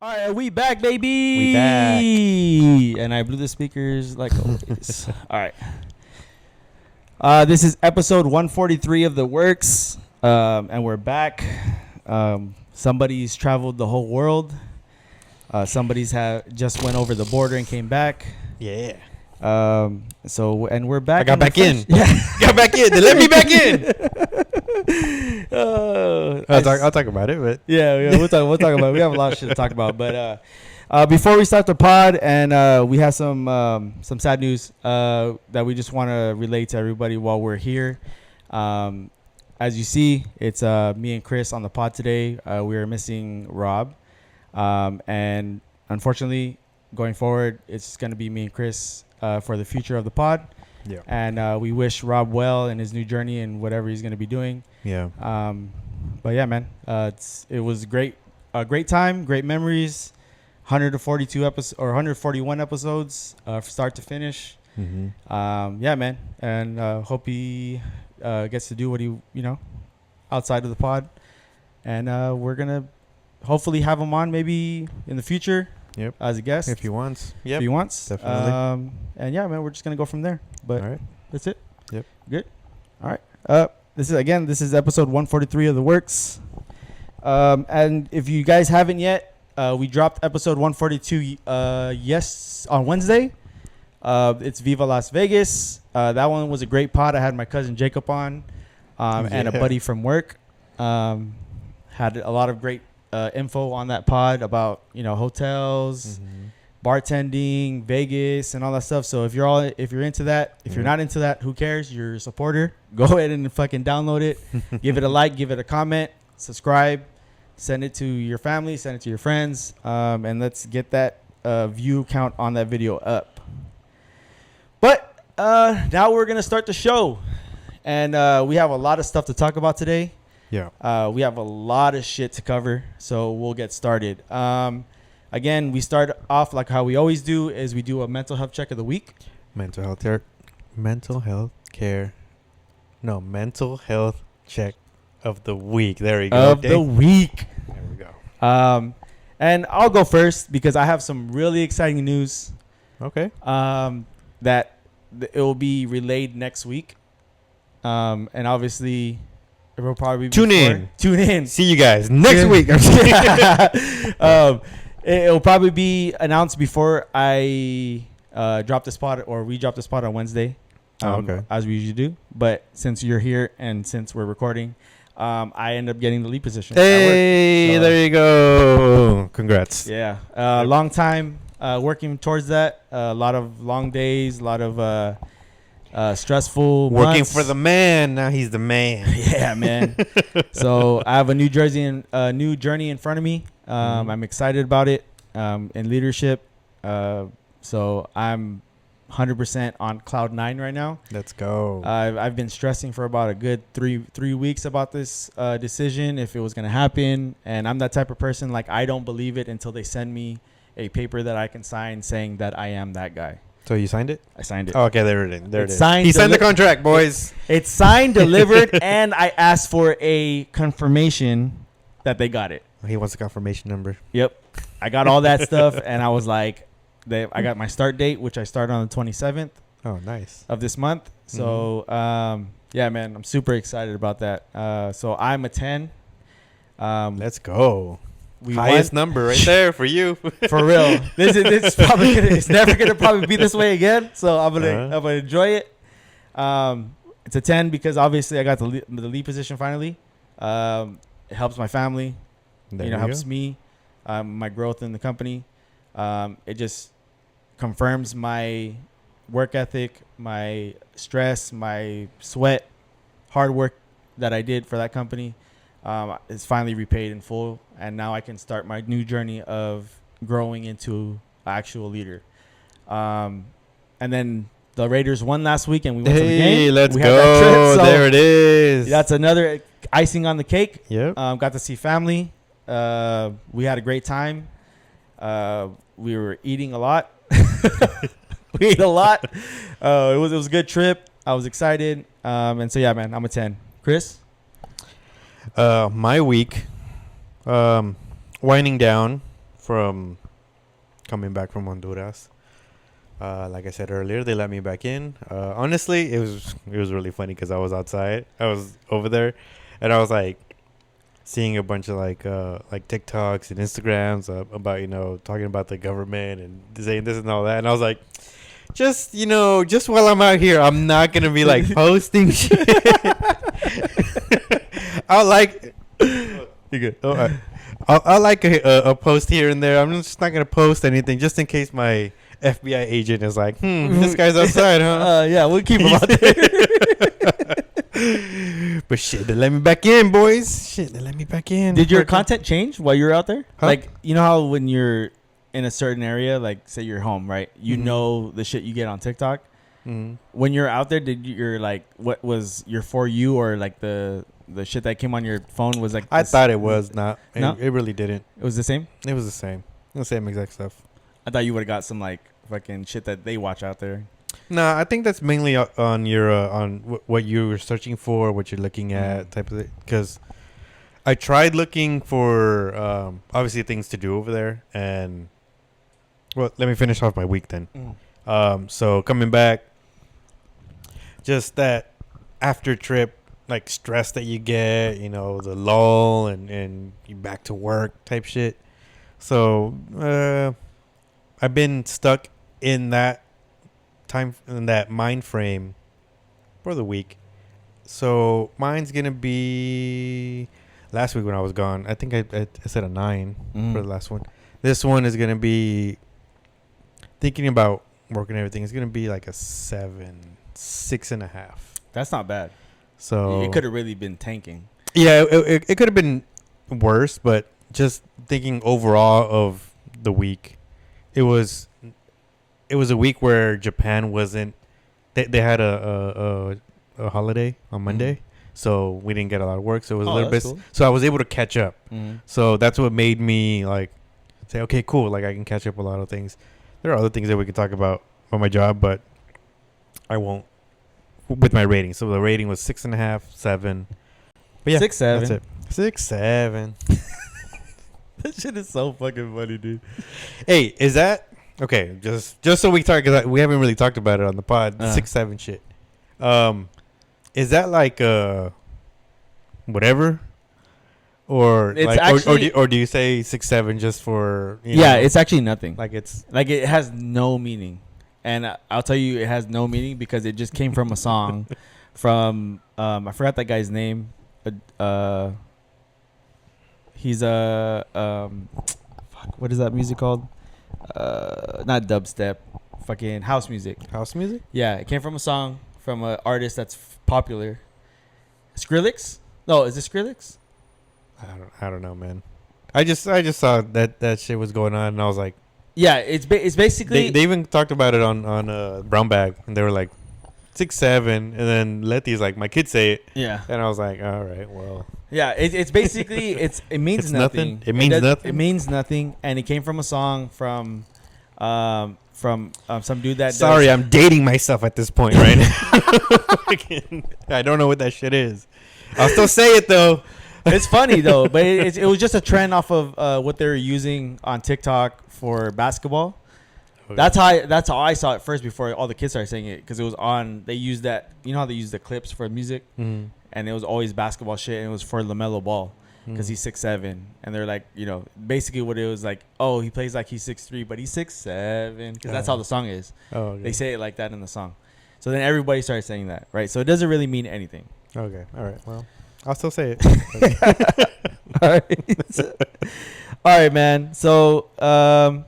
All right, we back, baby. We back. And I blew the speakers like always. All right. This is episode 143 of the Werkz, and we're back. Somebody's traveled the whole world. Somebody's just went over the border and came back. Yeah. And we're back. I got back in. Yeah. Got back in. They let me back in. I'll talk about it, but yeah, we'll talk about it. We have a lot of shit to talk about, but before we start the pod, and we have some sad news that we just want to relate to everybody while we're here. As you see, it's me and Chris on the pod today. We are missing Rob, and unfortunately, going forward, it's going to be me and Chris for the future of the pod. yeah, And we wish Rob well in his new journey and whatever he's going to be doing. yeah. But yeah, man, it was great, a great time, great memories. 142 episodes or 141 episodes, start to finish. Mm-hmm. Yeah, man, and hope he gets to do what he, outside of the pod. And we're gonna hopefully have him on maybe in the future. Yep. As a guest If he wants. Yep. if he wants. Definitely. And yeah, man, we're just gonna go from there. But All right. that's it. Yep. Good. All right. This is episode 143 of the Werkz. And if you guys haven't yet, we dropped episode 142 on Wednesday. It's Viva Las Vegas. That one was a great pod. I had my cousin Jacob on, and a buddy from work. Had a lot of great info on that pod about hotels, bartending, Vegas, and all that stuff. So if you're into that, if you're not into that, who cares? You're a supporter. Go ahead and fucking download it. Give it a like, give it a comment, subscribe, send it to your family, send it to your friends, and let's get that view count on that video up. But now we're gonna start the show, and we have a lot of stuff to talk about today. Yeah. We have a lot of shit to cover, so we'll get started. Again, we start off like how we always do, is we do a mental health check of the week. Mental health check of the week. There we go. The week. There we go. And I'll go first because I have some really exciting news. Okay. That it will be relayed next week. And obviously it will probably be Tune in. See you guys next week. It'll probably be announced before I drop this pod, or we drop this pod on Wednesday. Okay. As we usually do. But since you're here and since we're recording, I end up getting the lead position. Hey, there you go. Congrats. Yeah. Long time working towards that. A lot of long days, a lot of stressful Working months. for the man. Now he's the man. Yeah, man. So I have a new journey in front of me. I'm excited about it. In leadership. So I'm 100% on cloud 9 right now. Let's go. I've been stressing for about a good three weeks about this decision, if it was going to happen. And I'm that type of person, like, I don't believe it until they send me a paper that I can sign saying that I am that guy. So you signed it? I signed it. Oh, okay, there it is. There it is. Signed, he signed the contract, boys. It's signed, delivered, and I asked for a confirmation that they got it. He wants a confirmation number. Yep. I got all that stuff, and I was like, I got my start date, which I start on the 27th. Oh, nice. Of this month. So, yeah, man, I'm super excited about that. So I'm a 10. Let's go. We Highest number right there for you. For real. This is probably it's never gonna probably be this way again. So I'm gonna enjoy it. It's a 10 because obviously I got the lead position finally. It helps my family. Helps me, my growth in the company. It just confirms my work ethic, my stress, my sweat, hard work that I did for that company. Is finally repaid in full, and now I can start my new journey of growing into an actual leader. And then the Raiders won last week, and we went to the game. Let's we go. Had that trip, so there it is. that's another icing on the cake. Yep. Got to see family. We had a great time. We were eating a lot. We ate a lot. It was a good trip. I was excited. And so, yeah, man, I'm a 10. Chris? My week, winding down from coming back from Honduras. Like I said earlier, they let me back in. Honestly, it was really funny because I was outside. I was over there, and I was like seeing a bunch of like TikToks and Instagrams about talking about the government and saying this and all that. And I was like, just while I'm out here, I'm not gonna be like posting shit. I'll like you good. Oh, I'll like a post here and there. I'm just not gonna post anything just in case my FBI agent is like, this guy's outside, huh? Yeah, we'll keep him out there. But shit, they let me back in, boys. Shit, they let me back in. Did your content change while you were out there? Huh? Like, you know how when you're in a certain area, like say you're home, right? You know the shit you get on TikTok. Mm-hmm. When you're out there, did your like what was your For You or like the shit that came on your phone was like? I thought it was not. No? It really didn't. It was the same. It was the same. The same exact stuff. I thought you would have got some like fucking shit that they watch out there. No, I think that's mainly on your what you were searching for, what you're looking at, type of thing. Because I tried looking for obviously things to do over there, and well, let me finish off my week then. So coming back, just that after trip like stress that you get, the lull and you back to work type shit. So I've been stuck in that mind frame for the week. So mine's gonna be last week when I was gone. I think I said a 9 for the last one. This one is gonna be thinking about work and everything. It's gonna be like a 7, 6.5. That's not bad. So it could have really been tanking. Yeah, it could have been worse, but just thinking overall of the week, it was a week where Japan wasn't. They had a holiday on Monday, so we didn't get a lot of work. So it was a little bit. Cool. So I was able to catch up. So that's what made me like say, okay, cool. Like I can catch up a lot of things. There are other things that we could talk about on my job, but I won't with my rating. So the rating was 6.5, 7. But yeah, 6, 7. That's it. 6, 7. That shit is so fucking funny, dude. Hey, is that okay? Just so we talk, because we haven't really talked about it on the pod. 6, 7 shit. Is that like whatever, or it's like, actually, or do you say 6, 7 just for? Yeah, it's actually nothing. Like it's like it has no meaning, and I'll tell you, it has no meaning because it just came from a song from I forgot that guy's name. He's fuck, what is that music called? Not dubstep, fucking house music. House music? Yeah, it came from a song from an artist that's popular. Skrillex? No, is it Skrillex? I don't know, man. I just saw that shit was going on, and I was like, yeah, it's basically they even talked about it on Brown Bag, and they were like 6, 7, and then Letty's like, my kids say it. Yeah, and I was like, all right, well. Yeah, it's basically it means nothing. It means nothing. It means nothing, and it came from a song from some dude that. Sorry, I'm dating myself at this point right now. I don't know what that shit is. I'll still say it though. It's funny though, but it was just a trend off of what they were using on TikTok for basketball. Okay. That's how I saw it first before all the kids started saying it, because it was on. They used that. You know how they use the clips for music. Mm-hmm. And it was always basketball shit, and it was for LaMelo Ball because he's 6'7", and they're like, basically what it was like. Oh, he plays like he's 6'3", but he's 6'7", because that's how the song is. Oh, okay. They say it like that in the song. So then everybody started saying that, right? So it doesn't really mean anything. Okay, all right. Well, I'll still say it. All right, all right, man. So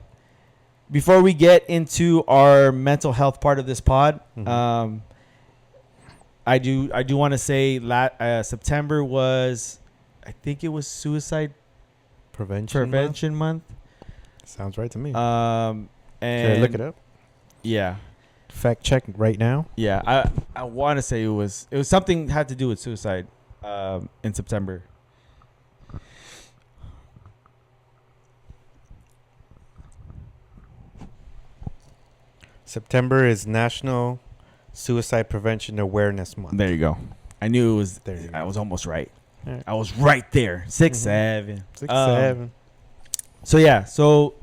before we get into our mental health part of this pod, I do want to say September was, I think it was Suicide Prevention Month. Sounds right to me. And should I look it up? Yeah. Fact check right now. Yeah, I want to say it was something had to do with suicide in September. September is National Suicide Prevention Awareness Month. There you go. I knew it was. I was almost right. I was right there. 6, 7. 6, 7. So yeah, so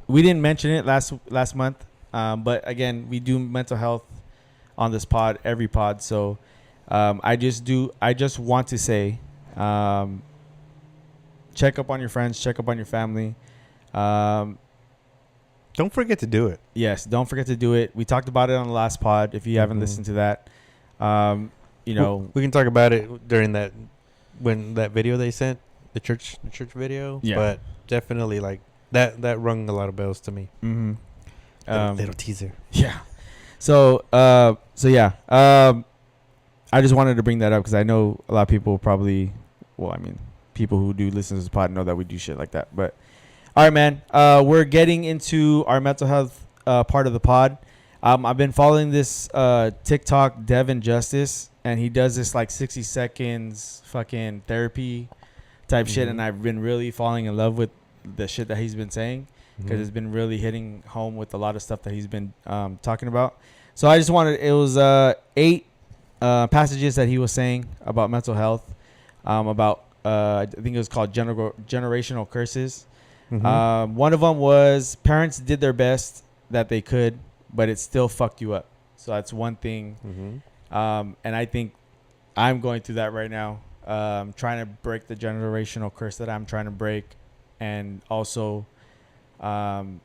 we didn't mention it last month, but again, we do mental health on this pod, every pod. So I just want to say, check up on your friends, check up on your family. Don't forget to do it. Yes, don't forget to do it. We talked about it on the last pod. If you haven't listened to that, you know, we can talk about it during that video they sent, the church video. Yeah. But definitely like that rung a lot of bells to me. Mm-hmm. Little teaser. Yeah. So yeah. I just wanted to bring that up because I know a lot of people probably, well, I mean, people who do listen to this pod know that we do shit like that. But all right, man. We're getting into our mental health part of the pod. I've been following this TikTok Devin Justice, and he does this like 60 seconds fucking therapy type shit, and I've been really falling in love with the shit that he's been saying because it's been really hitting home with a lot of stuff that he's been talking about. So I just wanted, it was 8 passages that he was saying about mental health, about I think it was called generational curses. One of them was parents did their best that they could, but it still fucked you up. So that's one thing. And I think I'm going through that right now, trying to break the generational curse that I'm trying to break, and also trying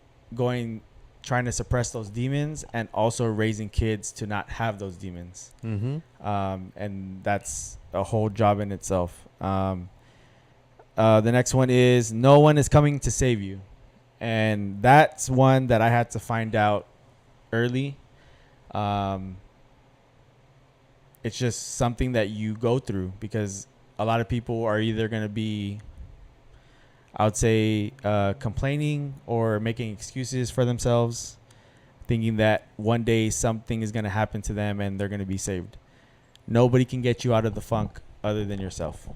to suppress those demons, and also raising kids to not have those demons. And that's a whole job in itself. The next one is no one is coming to save you. And that's one that I had to find out early. It's just something that you go through because a lot of people are either going to be, I would say, complaining or making excuses for themselves, thinking that one day something is going to happen to them and they're going to be saved. Nobody can get you out of the funk other than yourself.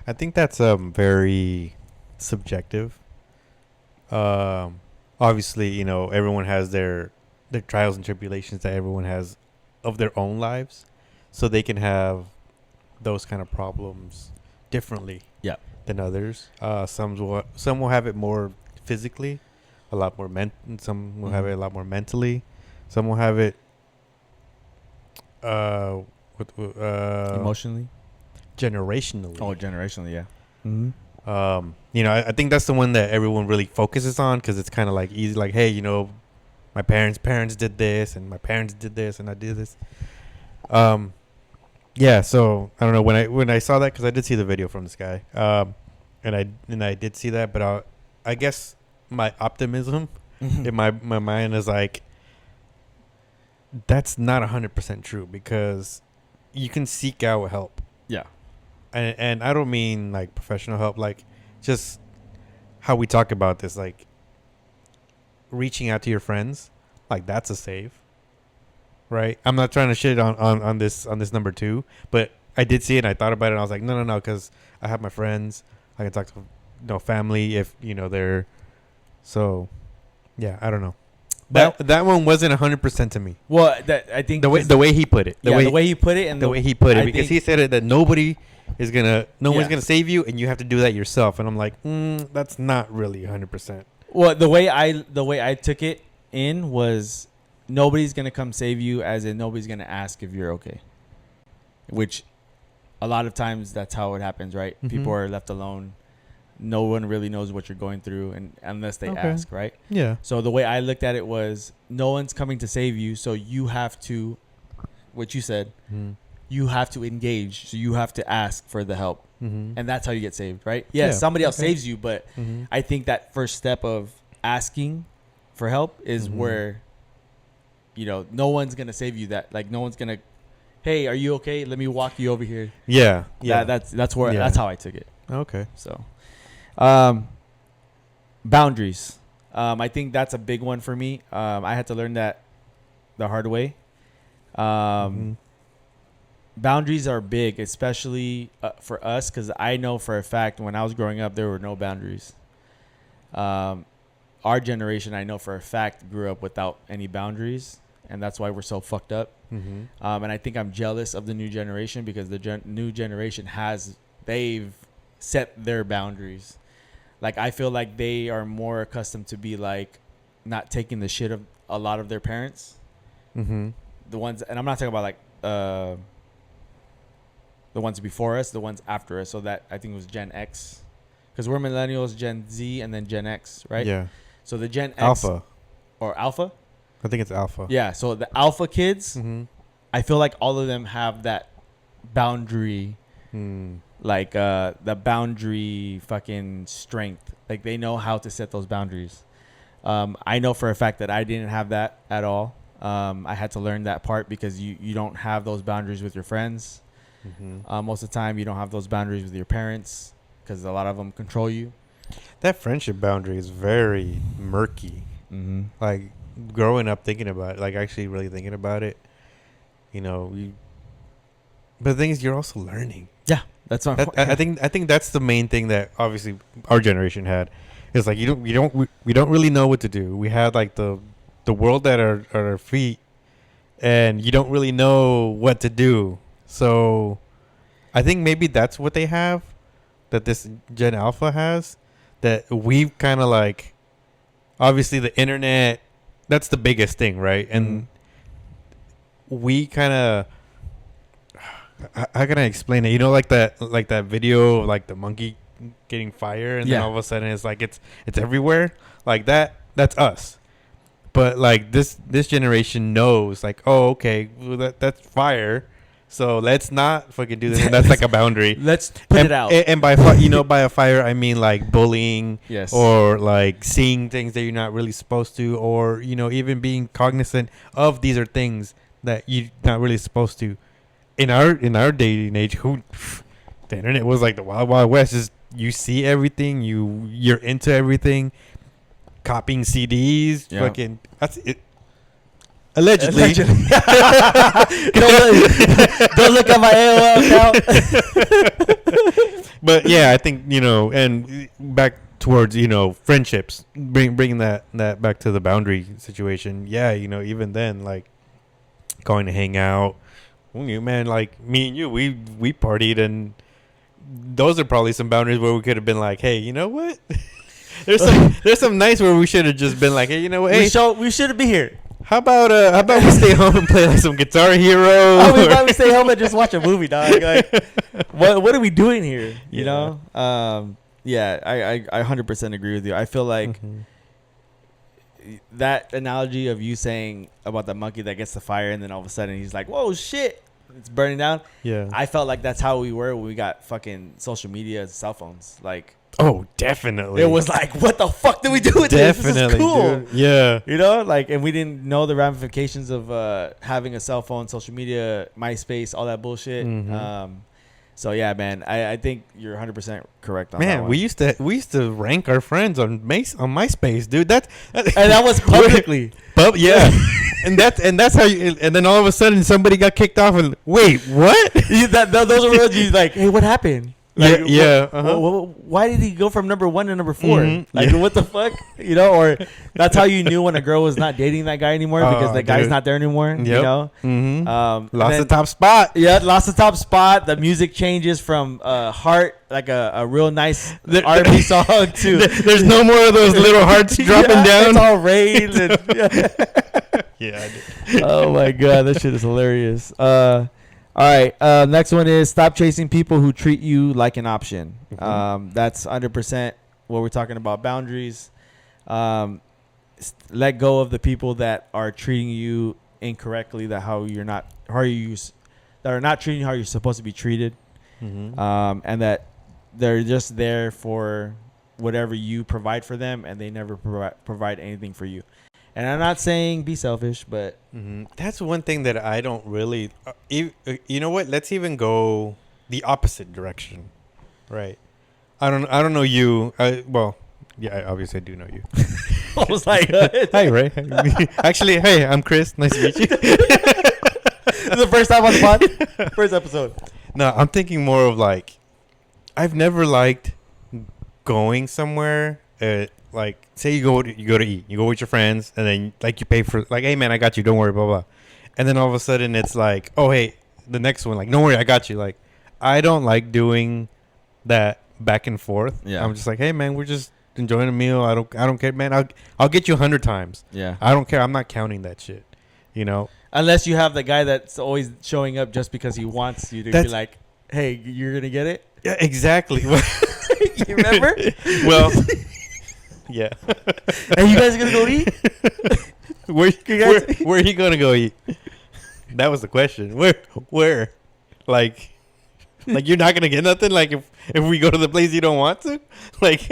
I think that's very subjective. Obviously, you know, everyone has their trials and tribulations that everyone has of their own lives, so they can have those kind of problems differently than others. Some will have it more physically, a lot more some will have it a lot more mentally. Some will have it Emotionally. Generationally. Oh, generationally, yeah. You know, I think that's the one that everyone really focuses on because it's kind of like easy, like, hey, you know, my parents did this, and my parents did this, and I did this. Yeah. So I don't know when I saw that, because I did see the video from this guy, and I did see that, but I guess my optimism in my mind is like, that's not 100% true, because you can seek out help. Yeah. And I don't mean like professional help, like just how we talk about this, like reaching out to your friends, like that's a save, right? I'm not trying to shit on this number 2, but I did see it and I thought about it and I was like, no, because I have my friends, I can talk to family if they're, so yeah, I don't know. But that one wasn't 100% to me. Well, I think the way he put it, the way he put it, and the way he put it, because he said it that no one's gonna save you, and you have to do that yourself. And I'm like, that's not really 100%. Well, the way I took it in was nobody's gonna come save you, as in nobody's gonna ask if you're okay. Which, a lot of times that's how it happens, right? People are left alone. No one really knows what you're going through, and unless they ask, right? Yeah. So the way I looked at it was, no one's coming to save you, so you have to, what you said, you have to engage. So you have to ask for the help, and that's how you get saved, right? Yeah, somebody else saves you, but I think that first step of asking for help is where, no one's gonna save you. That, like, no one's gonna, hey, are you okay? Let me walk you over here. Yeah. That's how I took it. Okay. So. Boundaries. I think that's a big one for me. I had to learn that the hard way. Boundaries are big, especially for us, because I know for a fact when I was growing up, there were no boundaries. Our generation, I know for a fact, grew up without any boundaries, and that's why we're so fucked up. And I think I'm jealous of the new generation, because the new generation they've set their boundaries. Like I feel like they are more accustomed to be like not taking the shit of a lot of their parents. Mm-hmm. The ones, and I'm not talking about like the ones before us, the ones after us. So that I think it was Gen X, because we're millennials, Gen Z, and then Gen X, right? Yeah. So the Gen X Alpha. or Alpha. I think it's Alpha. Yeah. So the Alpha kids, Mm-hmm. I feel like all of them have that boundary, like the boundary fucking strength. Like they know how to set those boundaries. I know for a fact that I didn't have that at all. I had to learn that part because you don't have those boundaries with your friends. Mm-hmm. Most of the time, you don't have those boundaries with your parents because a lot of them control you. That friendship boundary is very murky. Mm-hmm. Like growing up thinking about it, like actually really thinking about it, you know, but the thing is, you're also learning. Yeah, that's my point. I think that's the main thing that obviously our generation had. It's like we don't really know what to do. We had like the world at our feet, and you don't really know what to do. So I think maybe that's what they have, that this Gen Alpha has, that we've kind of like, obviously the internet, that's the biggest thing, right? And we kind of, how can I explain it? You know, like that video of like the monkey getting fire, and then all of a sudden it's like it's everywhere. Like that's us. But like this generation knows, like, oh, okay, well, that's fire. So let's not fucking do this. And that's like a boundary. Let's put it out. And by by a fire, I mean like bullying, yes, or like seeing things that you're not really supposed to, or even being cognizant of these are things that you're not really supposed to. In our day and age, the internet was like the wild wild west. Just you see everything, you're into everything, copying CDs, fucking. That's it. Allegedly. Don't look at my AOL account. But yeah, I think and back towards friendships, bringing that back to the boundary situation. Yeah, even then, like going to hang out. Man, like me and you, we partied, and those are probably some boundaries where we could have been like, hey, you know what? there's some nights where we should have just been like, hey, you know what? Hey, we shouldn't be here. How about we stay home and play like some Guitar Hero? How about we stay home and just watch a movie, dog? Like, what are we doing here? You know? Yeah, I 100% agree with you. I feel like that analogy of you saying about the monkey that gets the fire and then all of a sudden he's like, whoa, shit, it's burning down. Yeah. I felt like that's how we were when we got fucking social media and cell phones. Like, oh, definitely. It was like, what the fuck do we do with this? This is cool. Dude. Yeah. Like, and we didn't know the ramifications of having a cell phone, social media, MySpace, all that bullshit. So yeah, man, I think you're 100% correct on that. Man, we used to rank our friends on MySpace, dude. And that was publicly. Yeah. and that's how you. And then all of a sudden, somebody got kicked off. And wait, what? Those are words you like. Hey, what happened? Like, yeah. Why did he go from number 1 to number 4? Like, what the fuck? Or that's how you knew when a girl was not dating that guy anymore because the guy's not there anymore. Yep. You know, lost the top spot. Yeah, lost the top spot. The music changes from heart, like a real nice R&B song, to there's no more of those little hearts dropping down. It's all rain. And, yeah. Oh my god, that shit is hilarious. All right. Next one is stop chasing people who treat you like an option. That's 100% what we're talking about. Boundaries. Let go of the people that are treating you incorrectly. That are not treating you how you're supposed to be treated. And that they're just there for whatever you provide for them, and they never provide anything for you. And I'm not saying be selfish, but that's one thing that I don't really. You know what? Let's even go the opposite direction, right? I don't know you. Yeah, obviously I do know you. I was like, hi, Ray. Actually, hey, I'm Chris. Nice to meet you. This is the first time on the pod. First episode. No, I'm thinking more of like, I've never liked going somewhere. Like, say you go to eat, you go with your friends, and then like you pay for, like, hey man, I got you, don't worry, blah blah. And then all of a sudden it's like, oh hey, the next one, like, don't worry, I got you. Like, I don't like doing that back and forth. Yeah. I'm just like, hey man, we're just enjoying a meal. I don't care, man. I'll get you 100 times. Yeah. I don't care. I'm not counting that shit. You know. Unless you have the guy that's always showing up just because he wants you to be like, hey, you're gonna get it. Yeah, exactly. You remember? Well, yeah. Hey, you guys gonna go eat? Where are you gonna go eat? That was the question. Where? Like you're not gonna get nothing. Like if we go to the place you don't want to, like.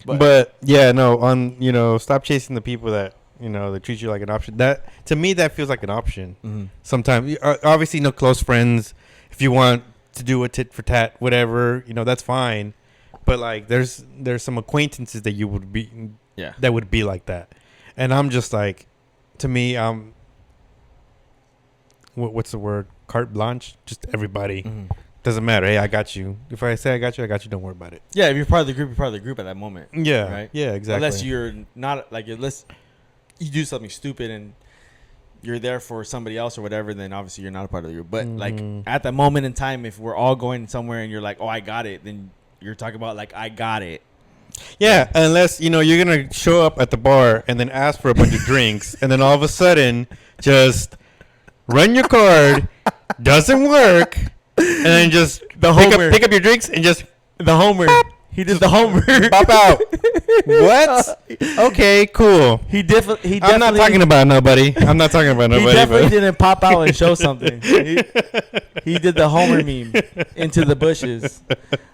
But yeah, no. Stop chasing the people that they treat you like an option. That to me, that feels like an option. Mm-hmm. Sometimes, obviously, no close friends. If you want to do a tit for tat, whatever, that's fine. But like, there's some acquaintances that you would be, that would be like that, and I'm just like, to me, what's the word? Carte blanche. Just everybody. Mm-hmm. Doesn't matter. Hey, I got you. If I say I got you, Don't worry about it. Yeah, if you're part of the group, you're part of the group at that moment. Yeah. Right. Yeah. Exactly. Unless you're not unless you do something stupid and you're there for somebody else or whatever, then obviously you're not a part of the group. But like at that moment in time, if we're all going somewhere and you're like, oh, I got it, then you're talking about like, I got it. Yeah, unless you're gonna show up at the bar and then ask for a bunch of drinks, and then all of a sudden just run your card, doesn't work, and then just pick up your drinks and just the homer. Pop. He did the homer. Pop out. What? Okay, cool. He definitely. I'm not talking about nobody. He definitely didn't pop out and show something. He did the homer meme into the bushes.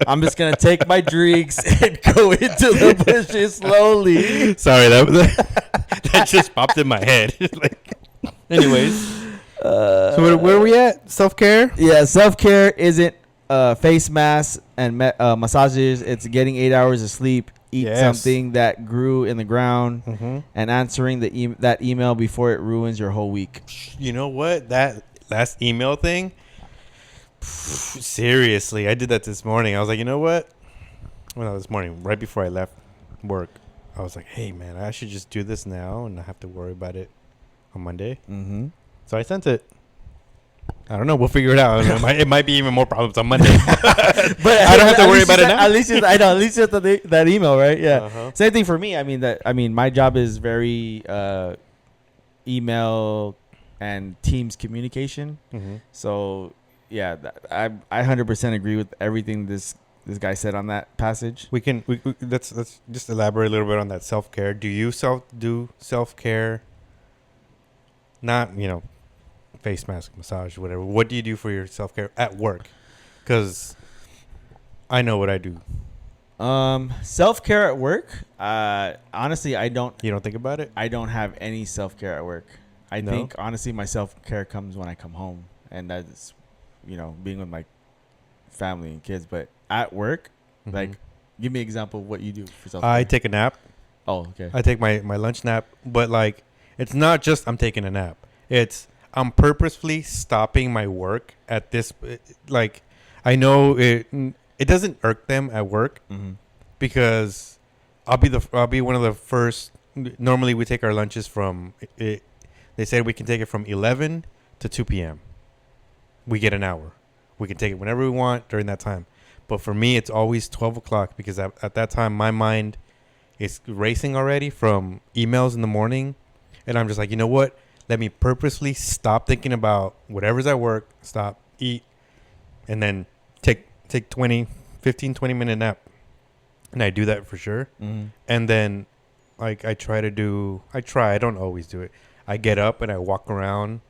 I'm just gonna take my drinks and go into the bushes slowly. Sorry, that just popped in my head. Anyways. So where are we at? Self-care? Yeah, self-care isn't face masks and massages. It's getting 8 hours of sleep, eat something that grew in the ground, and answering that email before it ruins your whole week. You know what? That last email thing, seriously, I did that this morning. I was like, you know what? Well, this morning, right before I left work, I was like, hey, man, I should just do this now and not have to worry about it on Monday. Mm-hmm. So I sent it. I don't know. We'll figure it out. It might be even more problems on Monday. But I don't have to worry about it now. At least you sent that email, right? Yeah. Uh-huh. Same thing for me. I mean, my job is very email and Teams communication. Mm-hmm. So yeah, I 100% agree with everything this guy said on that passage. Let's just elaborate a little bit on that self-care. Do you do self-care? Not face mask, massage, whatever. What do you do for your self-care at work? Because I know what I do. Self-care at work, honestly, I don't. You don't think about it? I don't have any self-care at work. I think honestly my self-care comes when I come home, and that's being with my family and kids. But at work, like, give me an example of what you do for self-care. I take a nap. Oh, okay. I take my lunch nap, but like, it's not just I'm taking a nap. It's I'm purposefully stopping my work at this. Like, I know it doesn't irk them at work because I'll be one of the first. Normally, we take our lunches from. They said we can take it from 11 to 2 p.m. We get an hour. We can take it whenever we want during that time. But for me, it's always 12 o'clock because at that time, my mind is racing already from emails in the morning. And I'm just like, you know what? Let me purposely stop thinking about whatever's at work, stop, eat, and then take 15, 20-minute nap. And I do that for sure. Mm-hmm. And then like I don't always do it. I get up and I walk around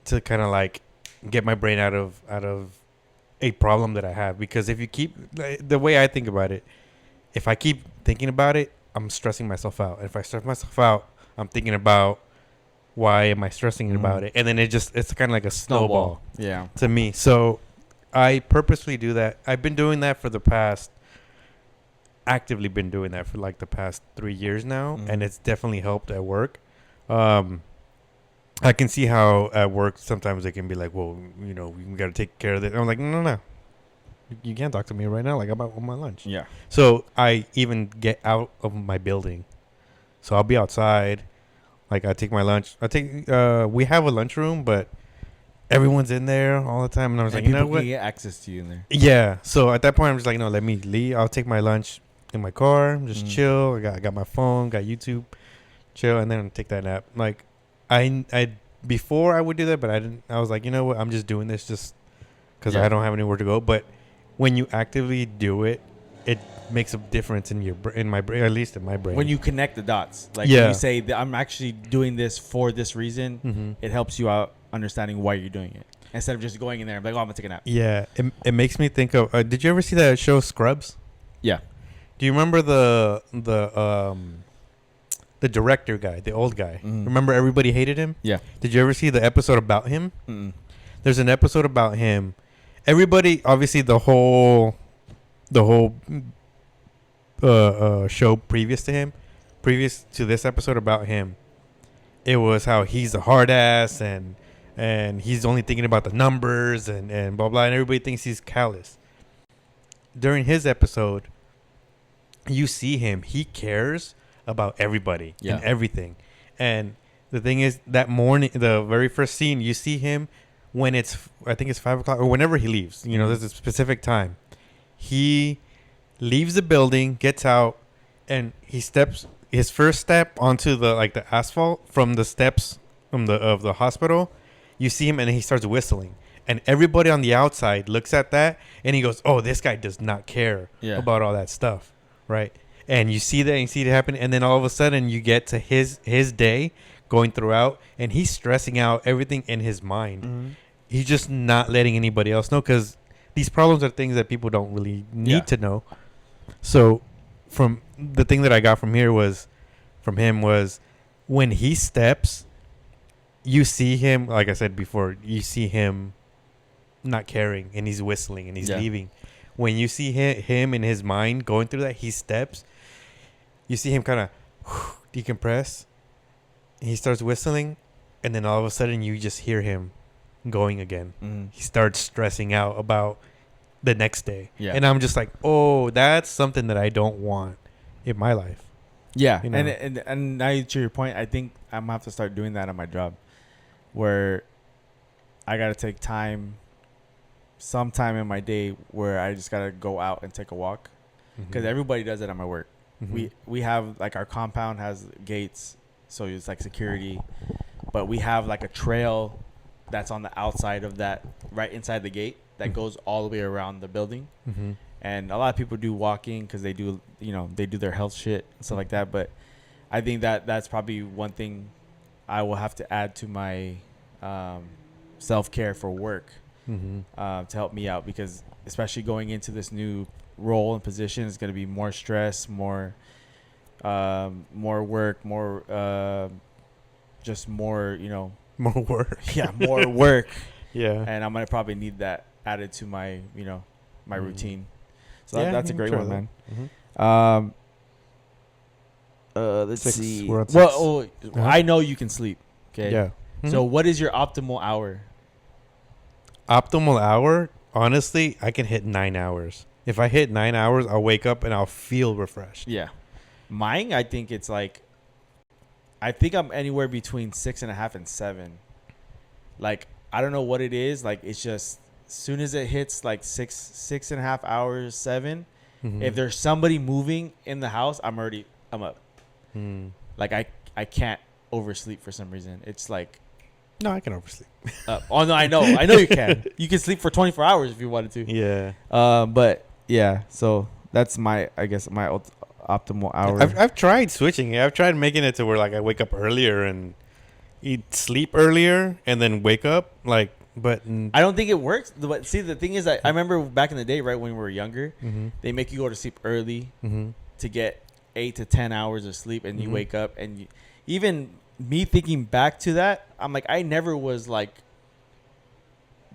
to kind of like get my brain out of a problem that I have. Because if you keep, the way I think about it, if I keep thinking about it, I'm stressing myself out. And if I stress myself out, I'm thinking about why am I stressing about it? And then it's kind of like a snowball to me. So I purposely do that. I've been doing that actively been doing that for like the past 3 years now. And it's definitely helped at work. I can see how at work sometimes they can be like, well, we got to take care of this. I'm like, no. You can't talk to me right now. Like, I'm on my lunch. Yeah. So I even get out of my building. So I'll be outside. Like, I take my lunch. We have a lunchroom, but everyone's in there all the time, and I was like, you know people what? can get access to you in there. Yeah. So at that point, I'm just like, no, let me leave. I'll take my lunch in my car, just Mm. chill. I got my phone, got YouTube, chill, and then take that nap. Like, I before I would do that, but I didn't. I was like, you know what? I'm just doing this just because Yeah. I don't have anywhere to go. But when you actively do it, it makes a difference in your in my brain, at least in my brain. When you connect the dots, like Yeah. when you say that I'm actually doing this for this reason, Mm-hmm. it helps you out understanding why you're doing it instead of just going in there and like, oh, I'm gonna take a nap. Yeah, it makes me think of. Did you ever see that show Scrubs? Yeah. Do you remember the director guy, the old guy? Mhm. Remember everybody hated him? Yeah. Did you ever see the episode about him? Mm-mm. There's an episode about him. Everybody, obviously, the whole show previous to this episode about him, it was how he's a hard ass and he's only thinking about the numbers and blah blah, and everybody thinks he's callous. During his episode, you see him. He cares about everybody and everything. And the thing is, that morning, the very first scene, you see him when I think it's 5 o'clock or whenever he leaves. You know, there's a specific time. He leaves the building, gets out, and he steps his first step onto the asphalt from the steps of the hospital. You see him and he starts whistling. And everybody on the outside looks at that and he goes, "Oh, this guy does not care about all that stuff." Right? And you see that and you see it happen, and then all of a sudden you get to his day going throughout, and he's stressing out everything in his mind. Mm-hmm. He's just not letting anybody else know, because these problems are things that people don't really need to know. So from the thing that I got from him was when he steps, you see him, like I said before, you see him not caring, and he's whistling and he's leaving. When you see him in his mind going through that, he steps, you see him kind of decompress, and he starts whistling, and then all of a sudden you just hear him going again. Mm-hmm. He starts stressing out about the next day. Yeah. And I'm just like, oh, that's something that I don't want in my life. Yeah. You know? And now to your point, I think I'm gonna have to start doing that on my job, where I gotta take some time in my day where I just gotta go out and take a walk, because everybody does it at my work. Mm-hmm. We have like our compound has gates, so it's like security, but we have like a trail that's on the outside of that, right inside the gate, that goes all the way around the building. Mm-hmm. And a lot of people do walking because they do their health shit and stuff like that. But I think that's probably one thing I will have to add to my self-care for work, to help me out, because especially going into this new role and position is going to be more stress, more work, just more, more work. Yeah, more work. Yeah. And I'm going to probably need that added to my, my routine. So Yeah, that's a you great can one, try man. that. Let's 6. see. We're on 6. Well, I know you can sleep. Okay. Yeah. So what is your optimal hour? Optimal hour, honestly, I can hit 9 hours. If I hit 9 hours, I'll wake up and I'll feel refreshed. Yeah. Mine, I think it's like, I think I'm anywhere between 6.5 and 7. Like, I don't know what it is. Like, it's just, as soon as it hits like 6.5 hours, 7, if there's somebody moving in the house, I'm up. Like, I can't oversleep for some reason. It's like, No, I can oversleep. oh no, I know you can. You can sleep for 24 hours if you wanted to. Yeah. But yeah, so that's my optimal hour. I've tried switching it. I've tried making it to where like I wake up earlier and sleep earlier and then wake up but I don't think it works. But see, the thing is, I remember back in the day, right when we were younger, they make you go to sleep early to get 8 to 10 hours of sleep, and you wake up, and even me thinking back to that, I'm like, I never was like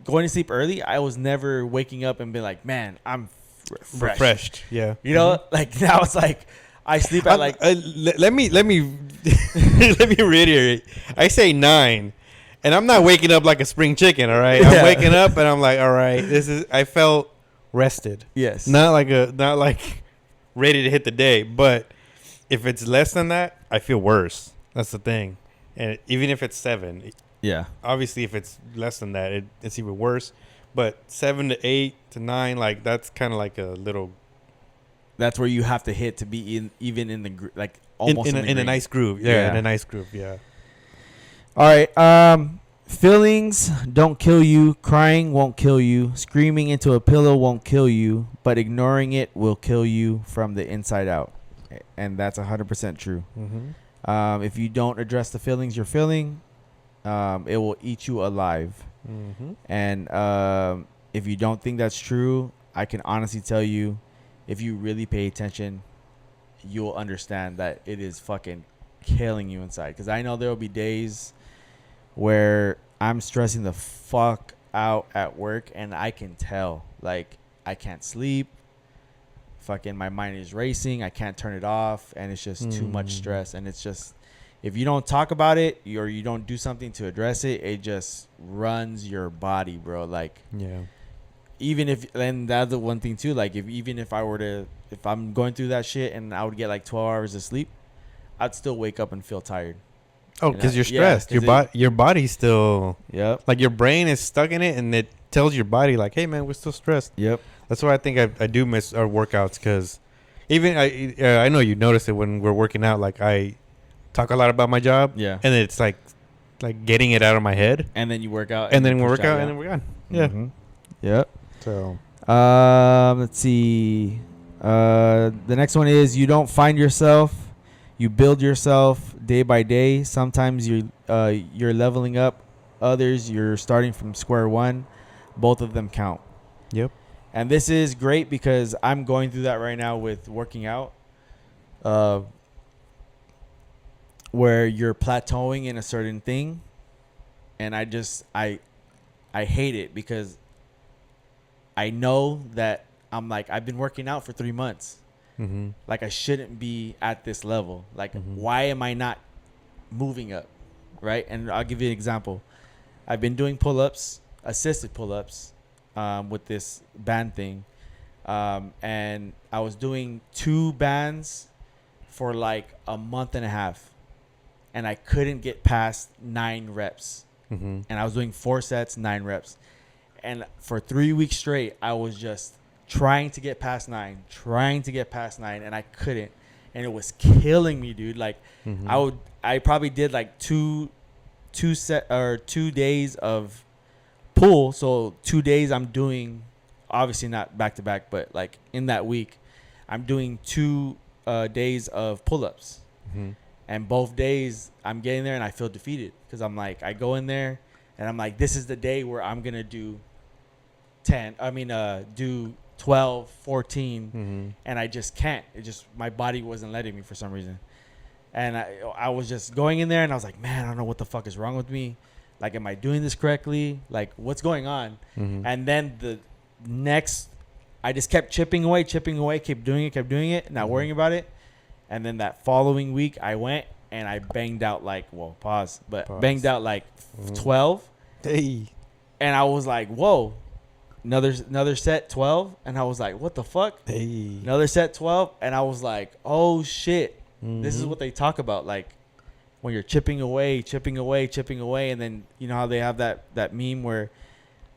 going to sleep early. I was never waking up and being like, man, I'm refreshed. Yeah. You know, like now it's like I sleep at like. Let me let me reiterate. I say 9, and I'm not waking up like a spring chicken. All right, I'm waking up and I'm like, all right, I felt rested. Yes. Not like ready to hit the day. But if it's less than that, I feel worse. That's the thing. And even if it's 7, Yeah. Obviously, if it's less than that, it's even worse. But 7 to 8 to 9, like that's kind of like a little. That's where you have to hit to be even in the like almost in the a green. nice groove. Yeah, in a nice groove. Yeah. All right. Feelings don't kill you. Crying won't kill you. Screaming into a pillow won't kill you. But ignoring it will kill you from the inside out. And that's 100% true. Mm-hmm. If you don't address the feelings you're feeling, it will eat you alive. Mm-hmm. And if you don't think that's true, I can honestly tell you, if you really pay attention, you'll understand that it is fucking killing you inside. Because I know there will be days where I'm stressing the fuck out at work, and I can tell. Like, I can't sleep. Fucking my mind is racing. I can't turn it off, and it's just too much stress. And it's just, if you don't talk about it or you don't do something to address it, it just runs your body, bro. Like, yeah. Even if, and that's the one thing too, like if I'm going through that shit and I would get like 12 hours of sleep, I'd still wake up and feel tired. Oh, because you're stressed. Your body's still. Yep. Like your brain is stuck in it, and it tells your body like, "Hey, man, we're still stressed." Yep. That's why I think I do miss our workouts, because even I know you notice it when we're working out. Like I talk a lot about my job. Yeah. And it's like getting it out of my head. And then you work out. And then we work out, and then we're gone. Yeah. Mm-hmm. Yep. So. Let's see. The next one is, you don't find yourself. You build yourself day by day. Sometimes you're leveling up. Others you're starting from square one. Both of them count. Yep. And this is great because I'm going through that right now with working out. Where you're plateauing in a certain thing. And I hate it because I know that I've been working out for 3 months. Mm-hmm. Like, I shouldn't be at this level. Like, why am I not moving up? Right? And I'll give you an example. I've been doing pull-ups, assisted pull-ups, with this band thing. And I was doing 2 bands for like a month and a half. And I couldn't get past 9 reps. Mm-hmm. And I was doing 4 sets, 9 reps. And for 3 weeks straight, I was just trying to get past 9, and I couldn't. And it was killing me, dude. Like, I probably did like 2 days of pull. So 2 days I'm doing, obviously not back to back, but like in that week, I'm doing 2 days of pull-ups. Mm-hmm. And both days I'm getting there and I feel defeated because I'm like, I go in there and I'm like, this is the day where I'm going to do 12, 14, and I just can't. It just, my body wasn't letting me for some reason. And I was just going in there and I was like, man, I don't know what the fuck is wrong with me. Like, am I doing this correctly? Like, what's going on? Mm-hmm. And then I just kept chipping away, kept doing it, not worrying about it. And then that following week I went and I banged out like, banged out like 12. Hey. And I was like, whoa. Another set, 12, and I was like, what the fuck? Hey. Another set, 12, and I was like, oh shit. This is what they talk about, like when you're chipping away, and then you know how they have that meme where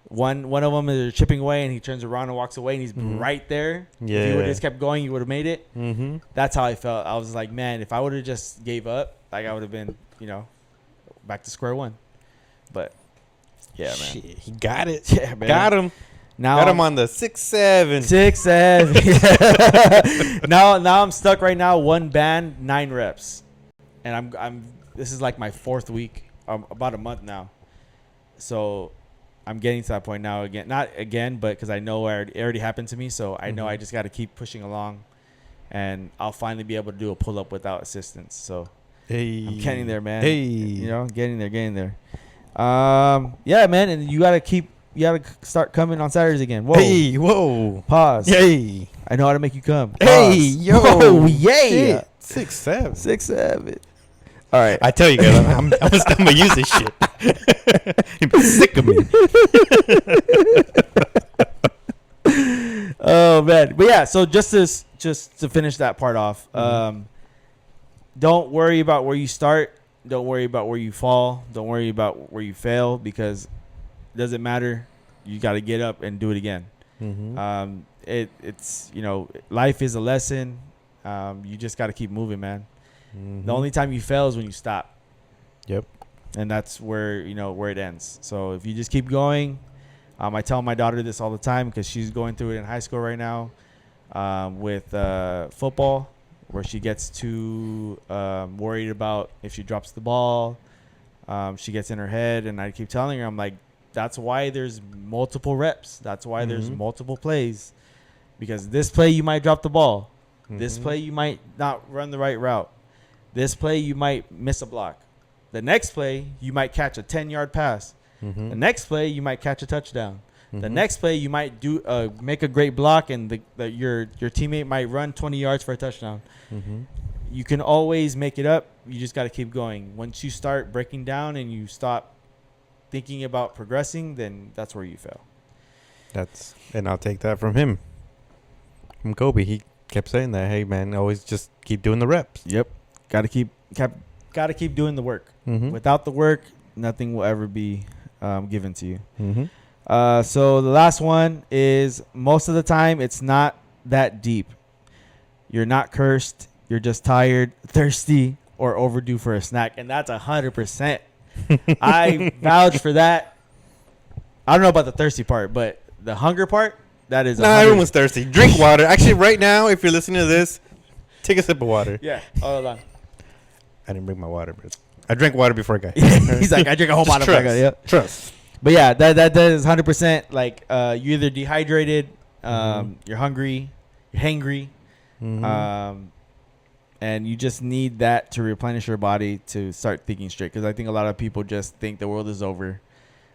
one of them is chipping away and he turns around and walks away and he's right there. Yeah. If you would have just kept going, you would have made it. Mm-hmm. That's how I felt. I was like, man, if I would have just gave up, like I would have been, back to square one. But yeah, man, shit, he got it. Yeah, man, got him. Now got him on the 6-7. 6-7. Now I'm stuck right now. 1 band, 9 reps, and I'm. This is like my 4th week, about a month now. So I'm getting to that point now again. Not again, but because I know it already happened to me. So I know I just got to keep pushing along, and I'll finally be able to do a pull up without assistance. So I'm getting there, man. Hey, getting there. Yeah, man, and you gotta start coming on Saturdays again. Whoa. Hey, whoa. Pause. Hey. I know how to make you come. Pause. Hey, yo. Whoa, yeah. 6-7. 6-7. All right. I tell you guys, I'm gonna use this shit. You're sick of me. Oh man, but yeah. So just to finish that part off, don't worry about where you start. Don't worry about where you fall. Don't worry about where you fail because it doesn't matter. You got to get up and do it again. Mm-hmm. It's life is a lesson. You just got to keep moving, man. Mm-hmm. The only time you fail is when you stop. Yep. And that's where where it ends. So if you just keep going, I tell my daughter this all the time because she's going through it in high school right now with football, where she gets too worried about if she drops the ball. She gets in her head, and I keep telling her, I'm like, that's why there's multiple reps. That's why there's multiple plays, because this play you might drop the ball. This play you might not run the right route. This play you might miss a block. The next play you might catch a 10-yard pass. The next play you might catch a touchdown. The next play you might do make a great block, and your teammate might run 20 yards for a touchdown. You can always make it up. You just got to keep going. Once you start breaking down and you stop thinking about progressing, then that's where you fail. And I'll take that from him. From Kobe, he kept saying that. Hey, man, always just keep doing the reps. Yep, got to keep doing the work. Mm-hmm. Without the work, nothing will ever be given to you. Mm-hmm. So the last one is, most of the time it's not that deep. You're not cursed. You're just tired, thirsty, or overdue for a snack, and that's 100%. I vouch for that. I don't know about the thirsty part, but the hunger part, that is. Nah, everyone's thirsty. Drink water. Actually, right now, if you're listening to this, take a sip of water. Yeah. Hold on. I didn't bring my water, but I drank water before I got He's like, I drink a whole bottle. Yep. Trust. But yeah, that is 100%. Like, you're either dehydrated, you're hungry, you're hangry, and you just need that to replenish your body to start thinking straight. Because I think a lot of people just think the world is over.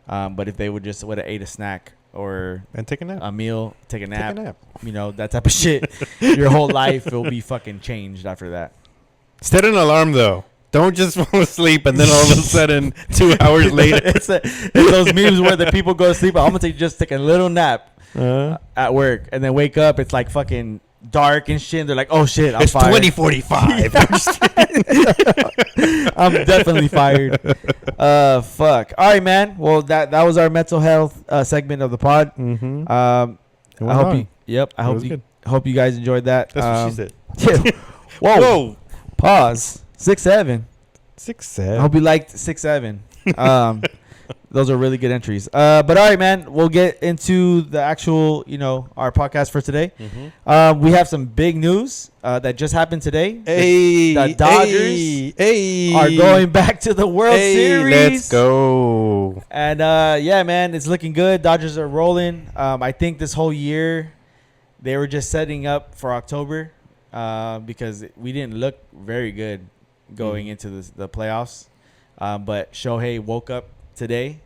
But if they would have ate a snack or and take a nap, a meal, take a nap, that type of shit, your whole life will be fucking changed after that. Set an alarm though. Don't just fall asleep and then all of a sudden 2 hours later. It's those memes where the people go to sleep. I'm gonna take a little nap at work and then wake up. It's like fucking dark and shit. And they're like, "Oh shit, I'm fired." 2045. I'm definitely fired. Fuck. All right, man. Well, that was our mental health segment of the pod. I hope you. Yep. I hope you guys enjoyed that. That's what she said. Yeah. Whoa. Pause. 6'7". 6'7". I hope you liked 6'7". Those are really good entries. But all right, man, we'll get into the actual, our podcast for today. We have some big news that just happened today. The Dodgers are going back to the World Series. Let's go. And yeah, man, it's looking good. Dodgers are rolling. I think this whole year they were just setting up for October because we didn't look very good going into the playoffs. But Shohei woke up today.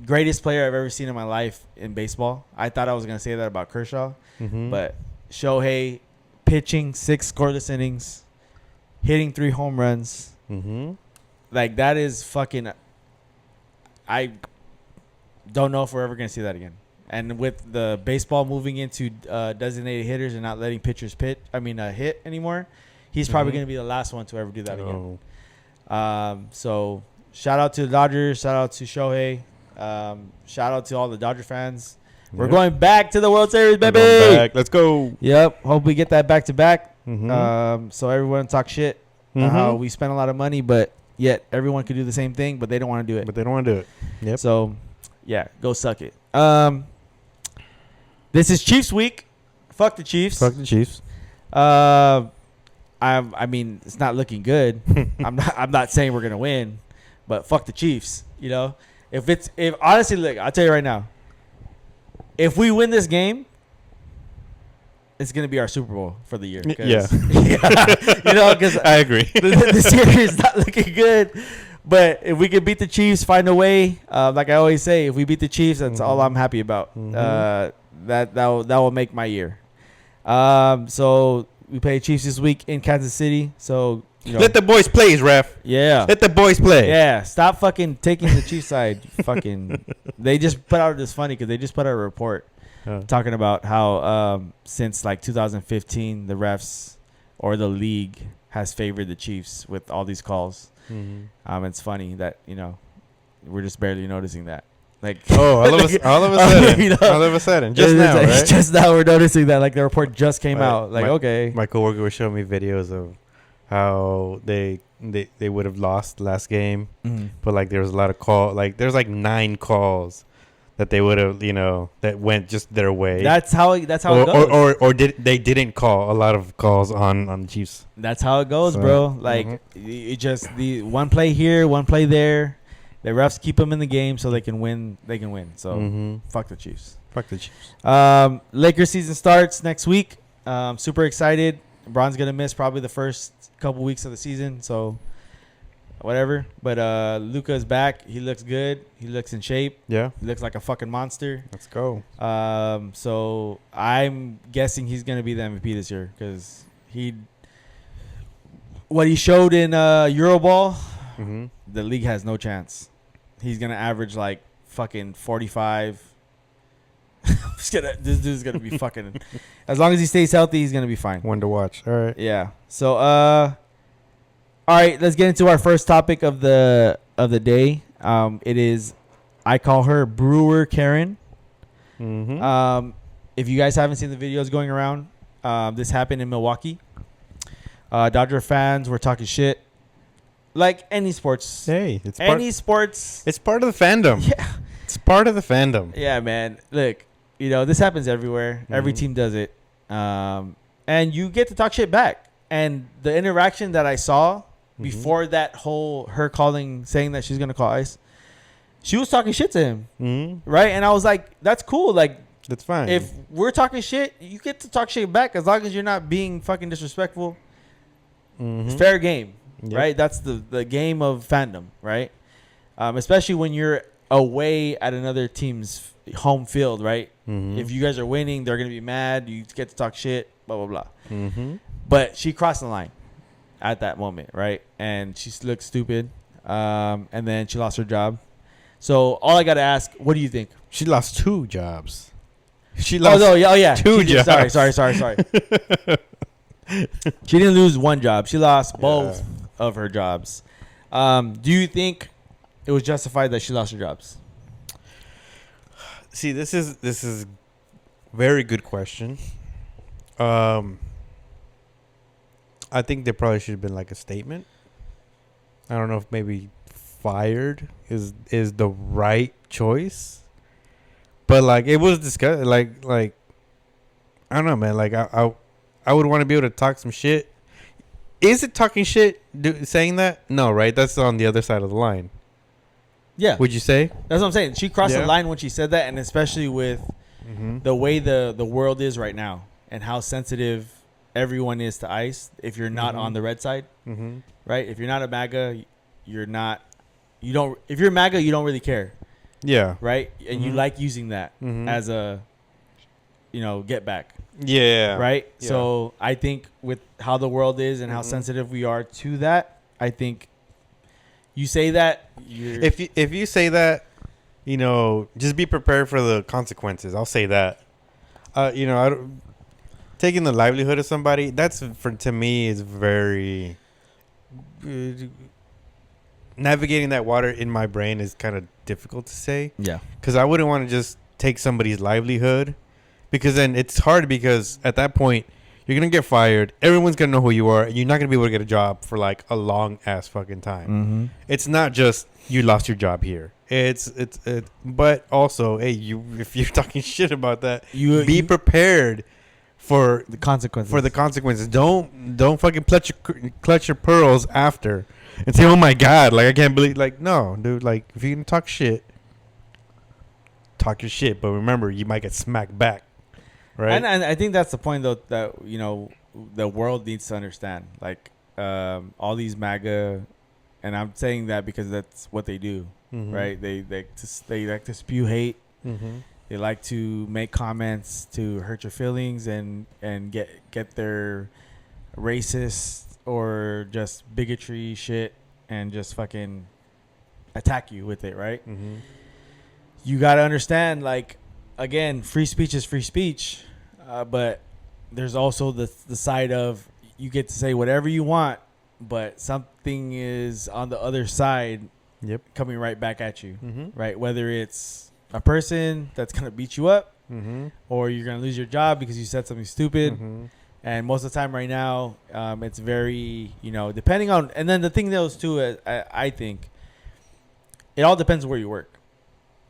Greatest player I've ever seen in my life in baseball. I thought I was going to say that about Kershaw. But Shohei pitching 6 scoreless innings, hitting 3 home runs. Like, that is fucking... I don't know if we're ever going to see that again. And with the baseball moving into designated hitters and not letting pitchers hit anymore, he's probably going to be the last one to ever do that again. So shout out to the Dodgers. Shout out to Shohei. Shout out to all the Dodger fans. We're going back to the World Series, baby. Let's go. Yep. Hope we get that back to back. So everyone talk shit. How we spend a lot of money, but yet everyone could do the same thing, but they don't want to do it. Yep. So yeah, go suck it. This is Chiefs week. Fuck the Chiefs. I mean, it's not looking good. I'm not saying we're gonna win, but fuck the Chiefs. If honestly, look, I'll tell you right now. If we win this game, it's gonna be our Super Bowl for the year. Yeah. Because I agree. the series is not looking good. But if we can beat the Chiefs, find a way. Like I always say, if we beat the Chiefs, that's all I'm happy about. That will make my year. So we play Chiefs this week in Kansas City. So let the boys play, ref. Yeah. Let the boys play. Yeah. Stop fucking taking the Chiefs side. Fucking. They just put out this funny because they just put out a report talking about how since like 2015 the refs or the league has favored the Chiefs with all these calls. Mm-hmm. It's funny that we're just barely noticing that. Like all of a sudden, all of a sudden, just now, right? Just now we're noticing that. Like the report just came out. Like okay, my coworker was showing me videos of how they would have lost last game, but like there was a lot of there's like 9 calls that they would have that went just their way. That's how it goes. Or they didn't call a lot of calls on the Chiefs. That's how it goes, bro. Like it just the one play here, one play there. The refs keep them in the game so they can win. They can win. So fuck the Chiefs. Fuck the Chiefs. Lakers season starts next week. Super excited. LeBron's gonna miss probably the first couple weeks of the season. So whatever. But Luka is back. He looks good. He looks in shape. Yeah. He looks like a fucking monster. Let's go. So I'm guessing he's gonna be the MVP this year because what he showed in Euroball, the league has no chance. He's gonna average like fucking 45. This dude's gonna be fucking. As long as he stays healthy, he's gonna be fine. One to watch. All right. Yeah. So all right, let's get into our first topic of the day. It is, I call her Brewer Karen. If you guys haven't seen the videos going around, this happened in Milwaukee. Dodger fans were talking shit. Like any sports. Hey, sports. It's part of the fandom. Yeah. It's part of the fandom. Yeah, man. Look, this happens everywhere. Every team does it. And you get to talk shit back. And the interaction that I saw before that whole her saying that she's going to call ICE, she was talking shit to him. Right? And I was like, that's cool. Like, that's fine. If we're talking shit, you get to talk shit back as long as you're not being fucking disrespectful. It's fair game. Yep. Right? That's the game of fandom, right? Especially when you're away at another team's home field, right? If you guys are winning, they're going to be mad. You get to talk shit, blah, blah, blah. But she crossed the line at that moment, right? And she looked stupid. And then she lost her job. So all I got to ask, what do you think? She lost 2 jobs. She lost yeah. 2 jobs. Sorry. She didn't lose 1 job. She lost both of her jobs. Do you think it was justified that she lost her jobs? See, this is very good question. I think there probably should have been like a statement. I don't know if maybe fired is the right choice, but like it was discussed. Like I don't know, man. Like I would want to be able to talk some shit. Is it talking shit saying that? No, right? That's on the other side of the line. Yeah. Would you say? That's what I'm saying. She crossed the line when she said that, and especially with the way the world is right now and how sensitive everyone is to ICE. If you're not on the red side, right? If you're not a MAGA, you're not. You don't. If you're MAGA, you don't really care. Yeah. Right. And you like using that as a, get back. Yeah. Right. Yeah. So I think with how the world is and how sensitive we are to that, I think you say that. If you say that, just be prepared for the consequences. I'll say that. I don't, taking the livelihood of somebody, to me is very navigating that water in my brain is kind of difficult to say. Yeah. Because I wouldn't want to just take somebody's livelihood, because then it's hard, because at that point you're going to get fired. Everyone's going to know who you are. And you're not going to be able to get a job for like a long ass fucking time. It's not just you lost your job here. But also, hey, if you're talking shit about that, be prepared for the consequences. Don't fucking clutch your pearls after and say, oh my God, like I can't believe, like, no, dude, like if you're gonna talk your shit, but remember, you might get smacked back, right? And I think that's the point, though, that the world needs to understand, like all these MAGA, and I'm saying that because that's what they do, right? They like to spew hate. They like to make comments to hurt your feelings and get their racist or just bigotry shit and just fucking attack you with it, right? You got to understand, like, again, free speech is free speech, but there's also the side of you get to say whatever you want but something is on the other side Yep. coming right back at you, Mm-hmm. right? Whether it's a person that's going to beat you up Mm-hmm. or you're going to lose your job because you said something stupid. Mm-hmm. And most of the time right now, it's very, depending on, and then the thing though too, I think it all depends where you work,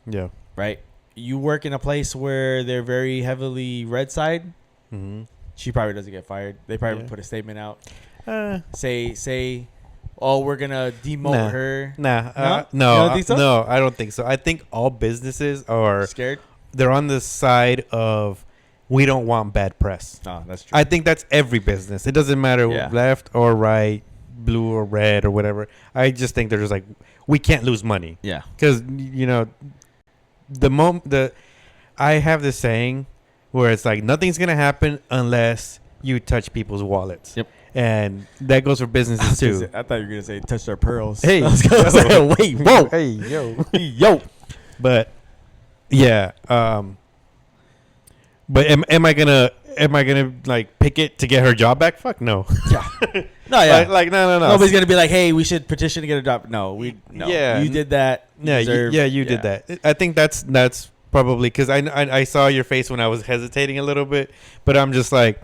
Yeah. right? You work in a place where they're very heavily red side. Mm-hmm. She probably doesn't get fired. They probably Yeah. put a statement out. Uh, Say, oh, we're gonna demote her. Nah. No? No. You don't think so? No, I don't think so. I think all businesses are Scared? they're on the side of we don't want bad press. Oh, that's true. I think that's every business. It doesn't matter Yeah. left or right, blue or red or whatever. I just think they're just like we can't lose money Yeah. because I have this saying where it's like nothing's gonna happen unless you touch people's wallets. Yep. And that goes for businesses too. I thought you were gonna say touch their pearls. Hey, I was gonna say, wait, whoa, Hey, yo. yo. But yeah, but am I gonna like pick it to get her job back? Fuck no. Yeah. No, yeah. Like no. Nobody's gonna be like, hey, we should petition to get a job. No. Yeah. You did that. Yeah, you did that. I think that's probably because I saw your face when I was hesitating a little bit, but I'm just like,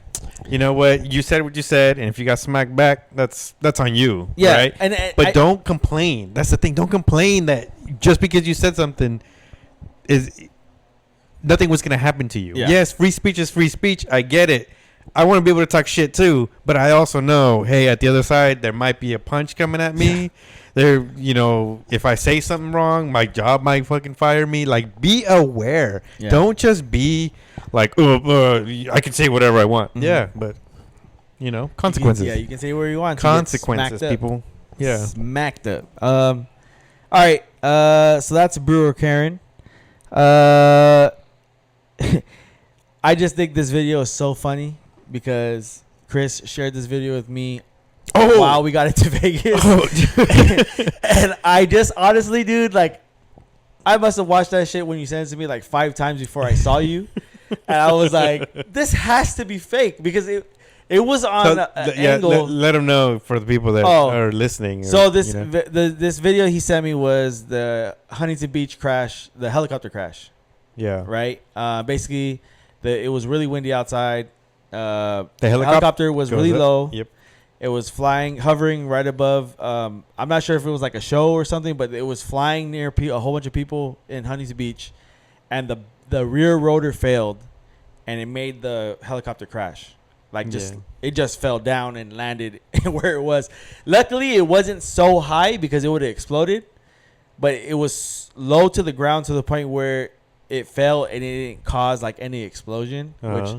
you know what? You said what you said, and if you got smacked back, that's on you. Yeah. Right. But don't complain. That's the thing. Don't complain that just because you said something is nothing was gonna happen to you. Yeah. Yes, free speech is free speech. I get it. I want to be able to talk shit too, but I also know, hey, at the other side, there might be a punch coming at me. Yeah. There, if I say something wrong, my job might fucking fire me. Like, be aware. Yeah. Don't just be like, I can say whatever I want. Mhm. Yeah, but consequences. You can say where you want. Consequences, people. Yeah. Smacked up. All right. So that's Brewer Karen. I just think this video is so funny because Chris shared this video with me while we got into Vegas. And I just honestly, dude, like, I must have watched that shit when you sent it to me like 5 times before I saw you. And I was like, this has to be fake because it was on an angle. Let them know for the people that are listening. So this video he sent me was the Huntington Beach crash, the helicopter crash. Yeah. Right. Basically, it was really windy outside. The helicopter was really low. Yep. It was hovering right above. I'm not sure if it was like a show or something, but it was flying near a whole bunch of people in Huntington Beach, and the rear rotor failed, and it made the helicopter crash. It just fell down and landed where it was. Luckily, it wasn't so high because it would have exploded, but it was low to the ground to the point where it fell and it didn't cause like any explosion, which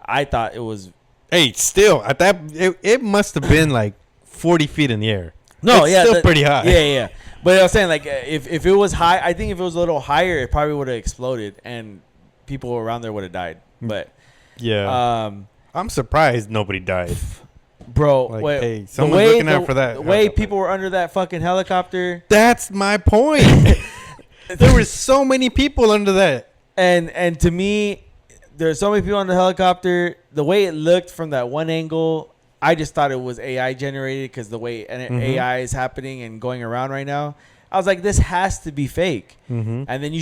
I thought it was. Hey, still at that, it must have been like 40 feet in the air. No, it's still pretty high. Yeah. But I was saying, like, if it was high, I think if it was a little higher, it probably would have exploded and people around there would have died. But yeah, I'm surprised nobody died. Bro, like, hey, someone's looking out for that. The way people were under that fucking helicopter. That's my point. There were so many people under that. And to me, there's so many people on the helicopter. The way it looked from that one angle, I just thought it was AI generated because the way AI is happening and going around right now. I was like, this has to be fake. Mm-hmm. And then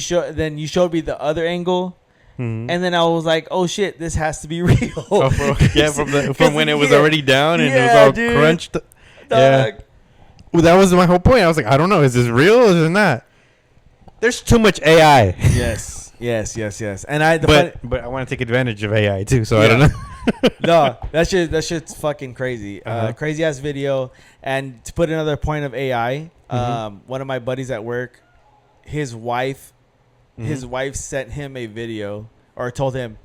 you showed me the other angle. Mm-hmm. And then I was like, "Oh shit, this has to be real." From when it was already down and it was all crunched. Yeah, well, that was my whole point. I was like, I don't know, is this real or is it not? There's too much AI. Yes. And but I want to take advantage of AI too, so I don't know. No, that shit's fucking crazy. Crazy ass video. And to put another point of AI, one of my buddies at work, his wife sent him a video or told him,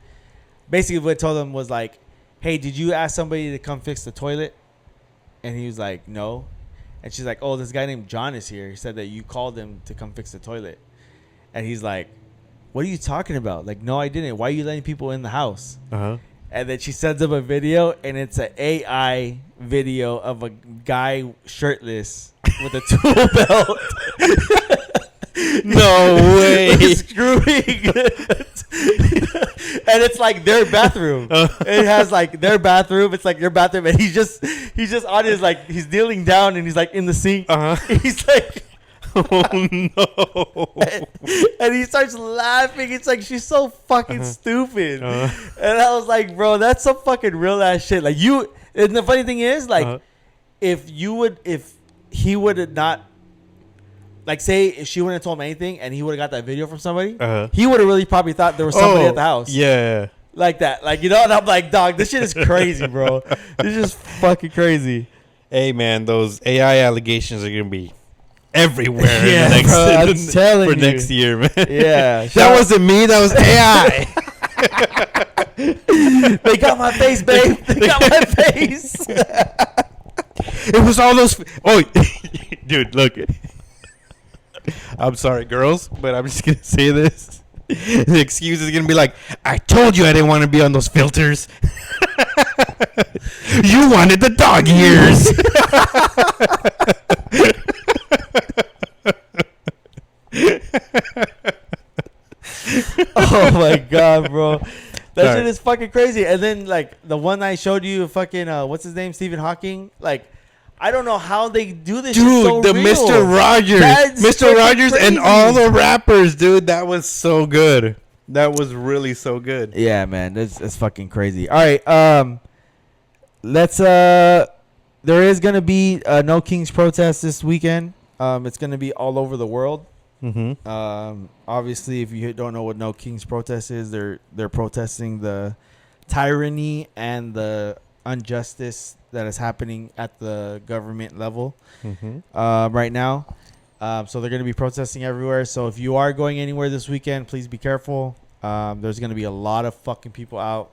basically what it told him was like, hey, did you ask somebody to come fix the toilet? And he was like, no. And she's like, oh, this guy named John is here. He said that you called him to come fix the toilet. And he's like, what are you talking about? Like, no, I didn't. Why are you letting people in the house? And then she sends him a video, and it's an AI video of a guy shirtless with a tool belt. No way. Screwing. and it's like their bathroom. It has like their bathroom. It's like your bathroom, and he's just on his like he's kneeling down and he's like in the sink. He's like, oh no, and he starts laughing. It's like she's so fucking stupid, and I was like, bro, that's some fucking real ass shit. Like you, and the funny thing is, like, if he would have not. Like, say if she wouldn't have told him anything and he would have got that video from somebody, he would have really probably thought there was somebody at the house. Yeah. Like that. Like, you know, and I'm like, dog, this shit is crazy, bro. This is fucking crazy. Hey, man, those AI allegations are going to be everywhere Yeah, bro, I'm telling you. next year, man. Yeah. That wasn't me. That was AI. They got my face, babe. They got my face. It was all those. Oh, dude, look. I'm sorry, girls, but I'm just going to say this. The excuse is going to be like, I told you I didn't want to be on those filters. You wanted the dog ears. Oh, my God, bro. That Sorry. shit is fucking crazy. And then, like, the one I showed you, fucking, what's his name? Stephen Hawking. Like, I don't know how they do this shit so Dude, the real. Mr. Rogers. That's Mr. Rogers crazy. and all the rappers, dude. That was so good. That was really so good. Yeah, man. It's fucking crazy. All right. Let's, there is going to be a No Kings protest this weekend. It's going to be all over the world. Mm-hmm. Obviously, if you don't know what No Kings protest is, they're protesting the tyranny and the injustice that is happening at the government level right now. So they're going to be protesting everywhere. So if you are going anywhere this weekend, please be careful. There's going to be a lot of fucking people out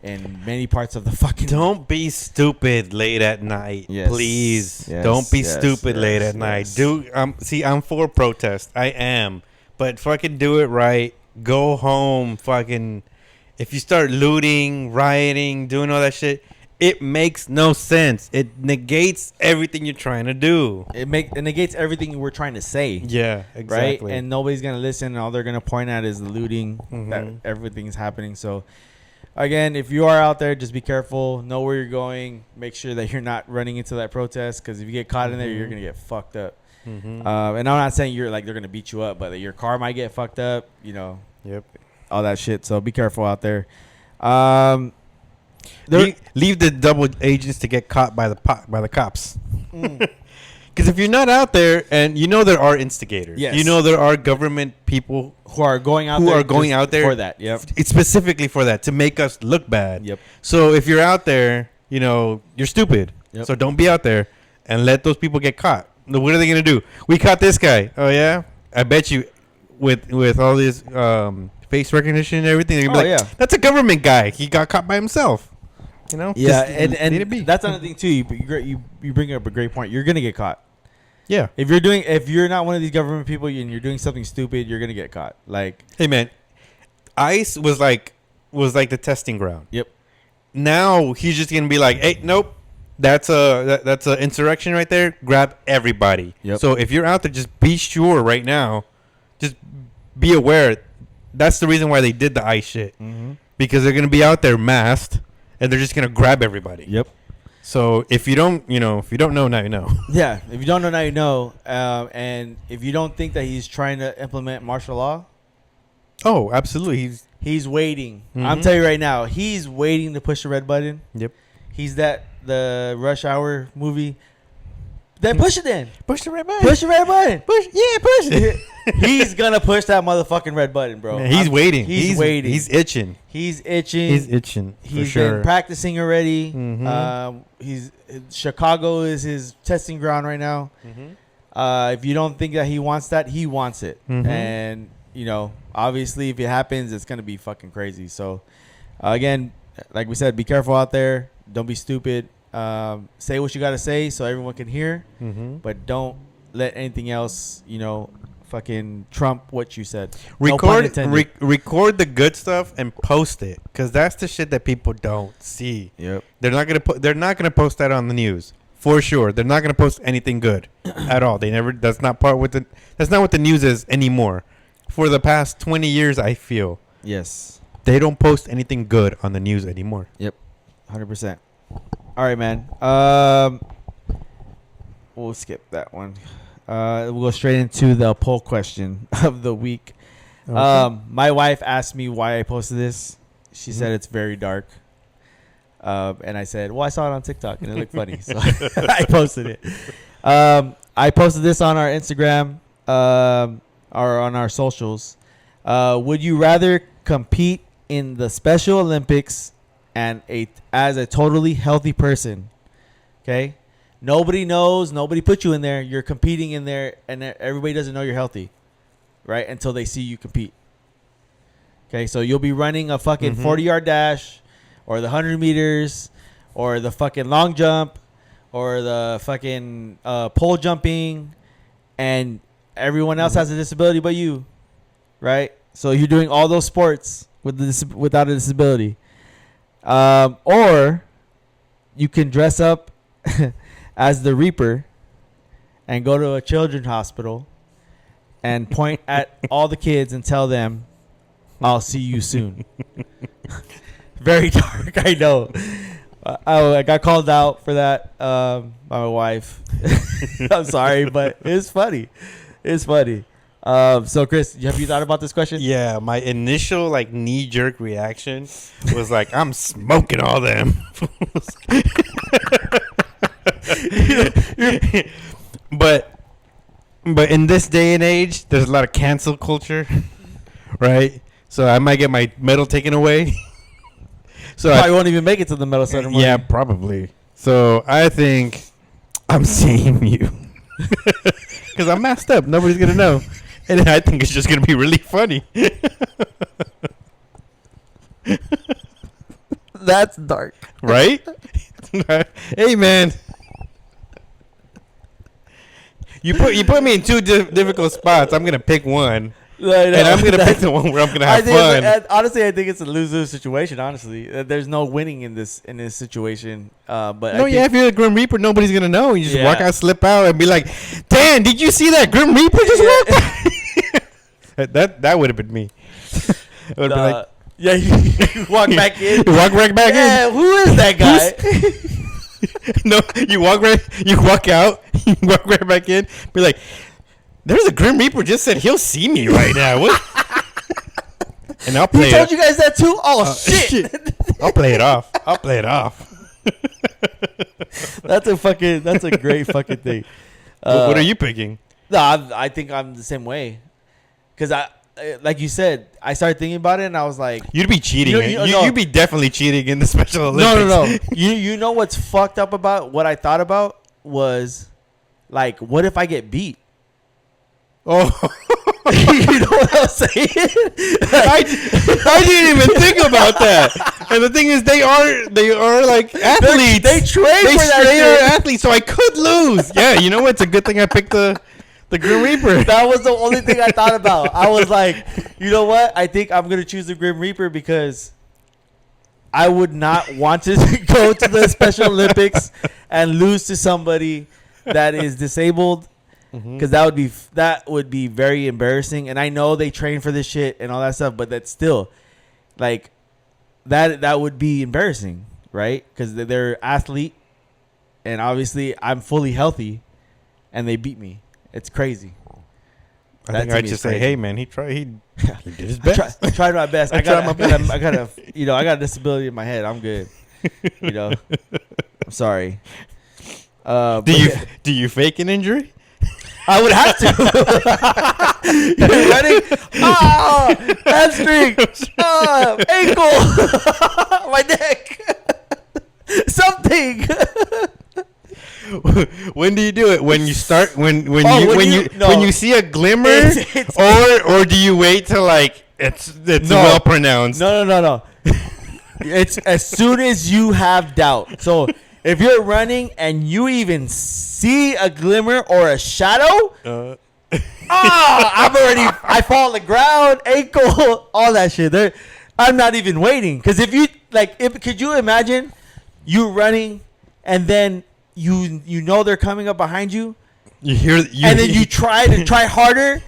in many parts of the fucking... Don't be stupid late at night, Yes. please. Yes, Don't be yes, stupid late yes, at night. yes. See, I'm for protest. I am, but fucking do it right. Go home. Fucking, if you start looting, rioting, doing all that shit, it makes no sense. It negates everything you're trying to do. It negates everything we're trying to say. Yeah, exactly. Right? And nobody's going to listen. And all they're going to point at is the looting. That Mhm. everything's happening. So, again, if you are out there, just be careful. Know where you're going. Make sure that you're not running into that protest. Because if you get caught in there, you're going to get fucked up. Mm-hmm. And I'm not saying they're going to beat you up. But your car might get fucked up. You know, Yep. all that shit. So, be careful out there. Leave the double agents to get caught by the cops. Mm. Because if you're not out there, and you know there are instigators, Yes. you know there are government people who are going out who there are going just out there for that. Yep. It's specifically for that, to make us look bad. Yep. So if you're out there, you know you're stupid. Yep. So don't be out there and let those people get caught. What are they gonna do? We caught this guy. Oh yeah, I bet you, with all this face recognition and everything, they're gonna be like, that's a government guy. He got caught by himself. You know? Yeah, Just and let it be. that's another thing too. You bring up a great point. You're gonna get caught. Yeah. If you're not one of these government people and you're doing something stupid, you're gonna get caught. Like, Hey man, ICE was like the testing ground. Yep. Now he's just gonna be like, hey, nope, that's a insurrection right there. Grab everybody. Yep. So if you're out there, just be sure right now, just be aware. That's the reason why they did the ICE shit, because they're gonna be out there masked and they're just gonna grab everybody. Yep. So if you don't know, now you know. Yeah. If you don't know, now you know. And if you don't think that he's trying to implement martial law, Oh, absolutely. he's waiting. I'm Mhm. telling you right now, he's waiting to push the red button. Yep. He's the Rush Hour movie. Then push it then. Push the red button. Push the red button. Push it. He's gonna push that motherfucking red button, bro. Man, he's waiting. He's waiting. He's itching. He's itching. He's itching. For He's sure. been practicing already. Mhm. Chicago is his testing ground right now. If you don't think that he wants that, he wants it. Mhm. And obviously, if it happens, it's gonna be fucking crazy. So, again, like we said, be careful out there. Don't be stupid. Say what you gotta say so everyone can hear, but don't let anything else, fucking trump what you said. No pun intended. Record the good stuff and post it, because that's the shit that people don't see. Yep. They're not gonna post that on the news for sure. They're not gonna post anything good at all. That's not what the news is anymore. For the past 20 years, I feel. Yes. they don't post anything good on the news anymore. 100%. All right, man. We'll skip that one. We'll go straight into the poll question of the week. Okay. My wife asked me why I posted this. She said it's very dark. And I said, well, I saw it on TikTok and it looked funny. So I posted it. I posted this on our Instagram or on our socials. Would you rather compete in the Special Olympics and as a totally healthy person? Okay? Nobody knows. Nobody put you in there. You're competing in there, and everybody doesn't know you're healthy, right? Until they see you compete. Okay? So you'll be running a fucking 40-yard dash or the 100 meters or the fucking long jump or the fucking pole jumping, and everyone else has a disability but you, right? So you're doing all those sports without a disability. Or you can dress up as the Reaper and go to a children's hospital and point at all the kids and tell them, I'll see you soon. Very dark, I know. I got called out for that by my wife. I'm sorry, but it's funny. It's funny. So, Chris, have you thought about this question? Yeah, my initial like knee-jerk reaction was like, I'm smoking all them. but in this day and age, there's a lot of cancel culture, right? So I might get my medal taken away. So I won't even make it to the medal ceremony. Yeah, probably. So I think I'm seeing you because I'm messed up. Nobody's gonna know, and I think it's just gonna be really funny. That's dark, right? Hey, man. You put me in two difficult spots. I'm gonna pick one, and I'm gonna pick the one where I'm gonna have fun. Honestly, I think it's a lose-lose situation. Honestly, there's no winning in this situation. But no, if you're the Grim Reaper, nobody's gonna know. You just walk out, slip out, and be like, "Dan, did you see that Grim Reaper just walked?" That would have been me. I would be like, yeah, you walk back in. You walk right back in. Yeah, who is that guy? No, you walk out, you walk right back in, be like, there's a Grim Reaper just said he'll see me right now. What? And I'll play He told you guys that too? Oh, shit. I'll play it off. That's a great fucking thing. What are you picking? No, I think I'm the same way. Because like you said, I started thinking about it and I was like, you'd be cheating. You'd be definitely cheating in the Special Olympics. No. You know what's fucked up about what I thought about was, like, what if I get beat? Oh, you know what I'm saying? I didn't even think about that. And the thing is, they are like athletes. They train for that shit. Athletes, so I could lose. Yeah, you know what? It's a good thing I picked the Grim Reaper. That was the only thing I thought about. I was like, you know what? I think I'm gonna choose the Grim Reaper because I would not want to go to the Special Olympics and lose to somebody that is disabled. Because that would be very embarrassing, and I know they train for this shit and all that stuff, but that's still, like, that would be embarrassing, right? Because they're athlete, and obviously I'm fully healthy, and they beat me. It's crazy. I think I'd just say, hey man, he did his best. I tried my best. I got a disability in my head. I'm good. I'm sorry. Do you fake an injury? I would have to. You're running. Hamstring. Ankle. My neck. Something. When do you do it? When you start? When you see a glimmer, or do you wait till like it's well pronounced? No. It's as soon as you have doubt. So if you're running and you even see a glimmer or a shadow, I fall on the ground, ankle, all that shit. I'm not even waiting. Because could you imagine you running and then you know they're coming up behind you? And then you try harder,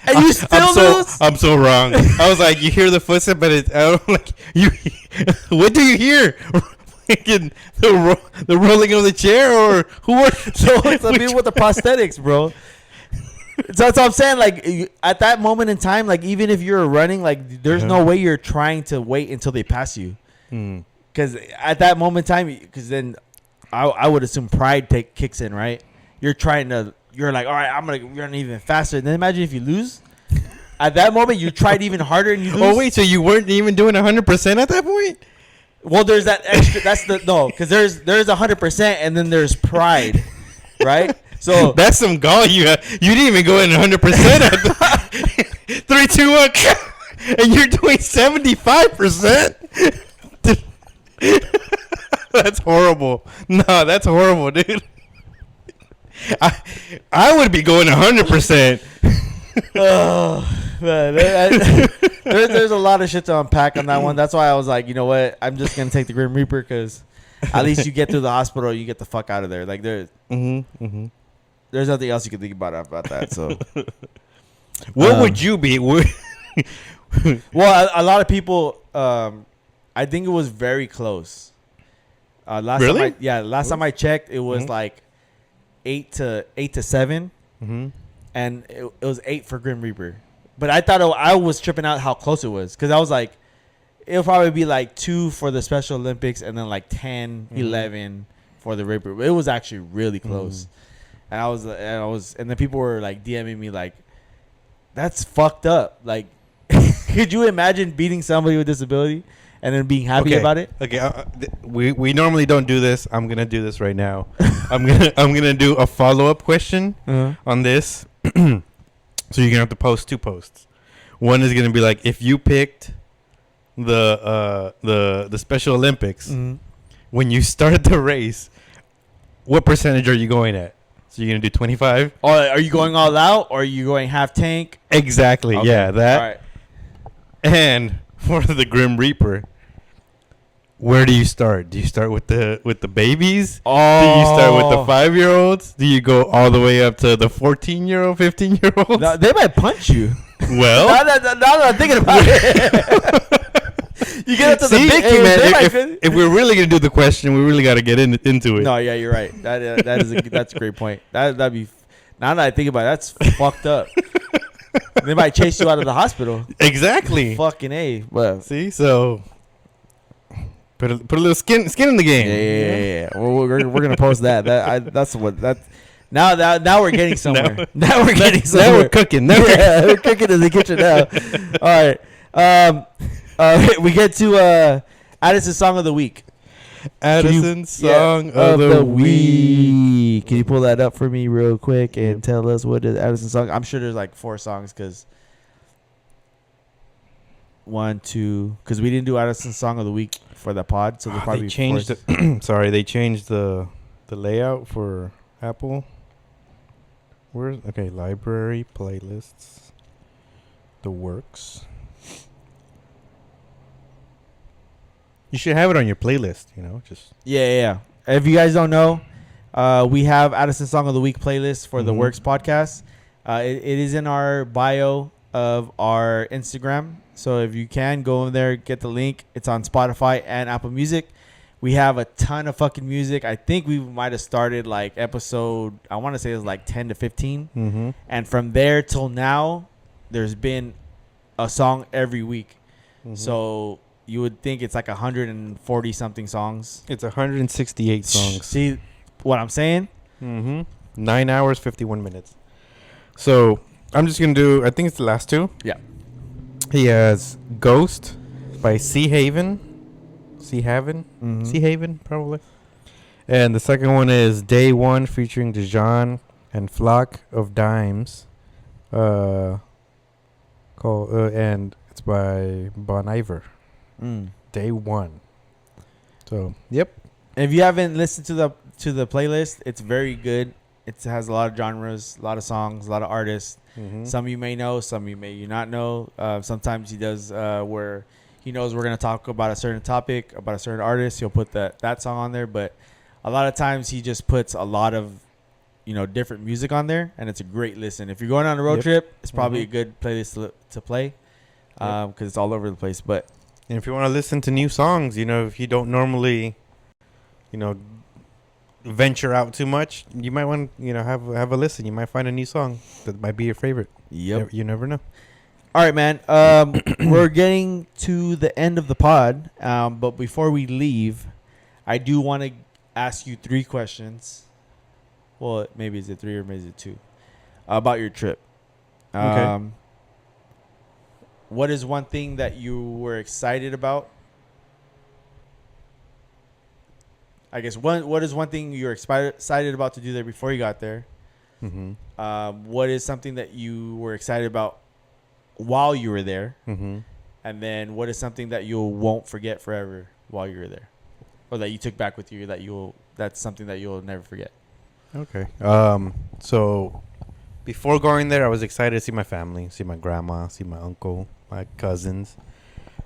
And you still lose? I'm so wrong. I was like, you hear the footstep, but I'm like, you. What do you hear? The rolling of the chair, or who are? So it's the people with the prosthetics, bro. So that's what I'm saying. Like at that moment in time, like even if you're running, like there's no way you're trying to wait until they pass you. Because at that moment in time, because then I would assume pride kicks in, right? You're like, all right, I'm gonna run even faster. And then imagine if you lose. At that moment, you tried even harder and you lose. Oh wait, so you weren't even doing 100% at that point? Well, there's that extra. Because there's 100% and then there's pride, right? So that's some gall you had. You didn't even go in 100% at the 3, 2, 1, and you're doing 75%. That's horrible. No, that's horrible, dude. I would be going 100%. Oh man, there's a lot of shit to unpack on that one. That's why I was like, you know what? I'm just gonna take the Grim Reaper because at least you get through the hospital, you get the fuck out of there. Like there's nothing else you can think about that. So, what would you be? Well, a lot of people. I think it was very close. Last time I checked, it was like 8 to 7, and it was 8 for Grim Reaper. But I thought I was tripping out how close it was because I was like, it'll probably be like 2 for the Special Olympics and then like 10, 11 for the Reaper. It was actually really close, and I was, and then people were like DMing me like, "That's fucked up." Like, could you imagine beating somebody with disability? And then being happy about it. Okay, we normally don't do this. I'm gonna do this right now. I'm gonna do a follow-up question on this. So you're gonna have to post 2 posts. One is gonna be like, if you picked the Special Olympics when you start the race, what percentage are you going at? So you're gonna do 25? Or are you going all out, or are you going half tank? Exactly. Okay. Yeah, that. All right. And for the Grim Reaper, where do you start? Do you start with the babies? Oh. Do you start with the 5-year-olds? Do you go all the way up to the 14-year-old, 15-year-olds? No, they might punch you. Well, now that I'm thinking about it, you get up to the big kids. Man, if we're really gonna do the question, we really got to get into it. No, yeah, you're right. That's a great point. That'd be. Now that I think about it, that's fucked up. They might chase you out of the hospital. Exactly. Fucking A. Well, see, so put a little skin in the game. Yeah. Well, we're gonna post that. Now we're getting somewhere. Now we're getting somewhere. Now we're cooking. We're cooking in the kitchen now. All right. We get to Addison's song of the week. Addison's song of the week. Can you pull that up for me real quick and tell us what is Addison's song? I'm sure there's like 4 songs because 1, 2, because we didn't do Addison's song of the week for the pod, so they changed they changed the layout for Apple. Library playlists, the Werkz. You should have it on your playlist, just. Yeah. If you guys don't know, we have Addison's Song of the Week playlist for the Werkz podcast. It is in our bio of our Instagram. So if you can, go in there, get the link. It's on Spotify and Apple Music. We have a ton of fucking music. I think we might have started like episode, I want to say it was like 10 to 15. And from there till now, there's been a song every week. So you would think it's like 140 something songs. It's 168 songs. See what I'm saying? 9 hours, 51 minutes. So I'm just going to do, I think it's the last 2. Yeah. He has Ghost by Sea Haven, probably. And the second one is Day One featuring Dijon and Flock of Dimes. And it's by Bon Iver. Day One. So, yep. If you haven't listened to the playlist, it's very good. It has a lot of genres, a lot of songs, a lot of artists. Some you may know, some you may not know. Sometimes he does where he knows we're going to talk about a certain topic, about a certain artist. He'll put that song on there. But a lot of times he just puts a lot of different music on there, and it's a great listen. If you're going on a road Yep. trip, it's probably Mhm. a good playlist to play, because it's all over the place. But And if you want to listen to new songs, if you don't normally, you know, venture out too much, you might want have a listen. You might find a new song that might be your favorite. yep. You never know. All right, man. We're getting to the end of the pod, but before we leave, I do want to ask you 3 questions. Well, maybe is it 3 or maybe is it 2 about your trip. Okay. What is one thing that you were excited about? I guess what is one thing you were excited about to do there before you got there? Mm-hmm. What is something that you were excited about while you were there? Mm-hmm. And then what is something that you won't forget forever while you were there? Or that you took back with you that's something that you'll never forget? Okay. So before going there, I was excited to see my family, see my grandma, see my uncle, my cousins.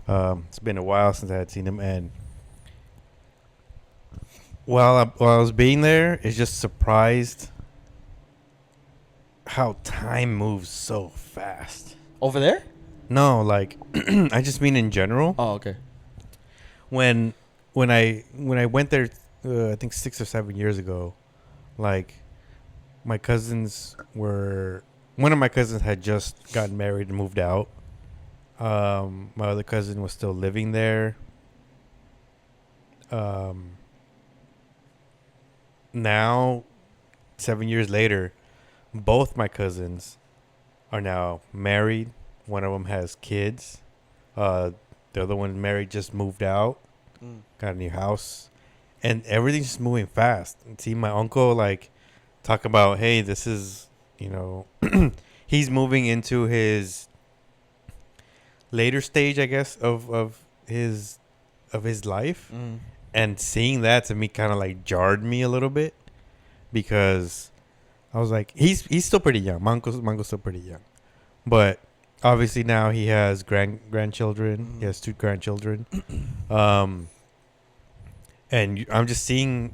It's been a while since I had seen them, and while I was being there, it's just surprised how time moves so fast. Over there? No, like I just mean in general. Oh, okay. When I went there, I think 6 or 7 years ago, like my cousins were. One of my cousins had just gotten married and moved out. My other cousin was still living there. Now, 7 years later, both my cousins are now married. One of them has kids. The other one married, just moved out, got a new house, and everything's just moving fast. And see my uncle talk about, hey, this is he's moving into his later stage, I guess, of his life. And seeing that to me kind of jarred me a little bit, because I was like, he's still pretty young. My uncle's still pretty young, but obviously now he has grandchildren. He has 2 grandchildren, and I'm just seeing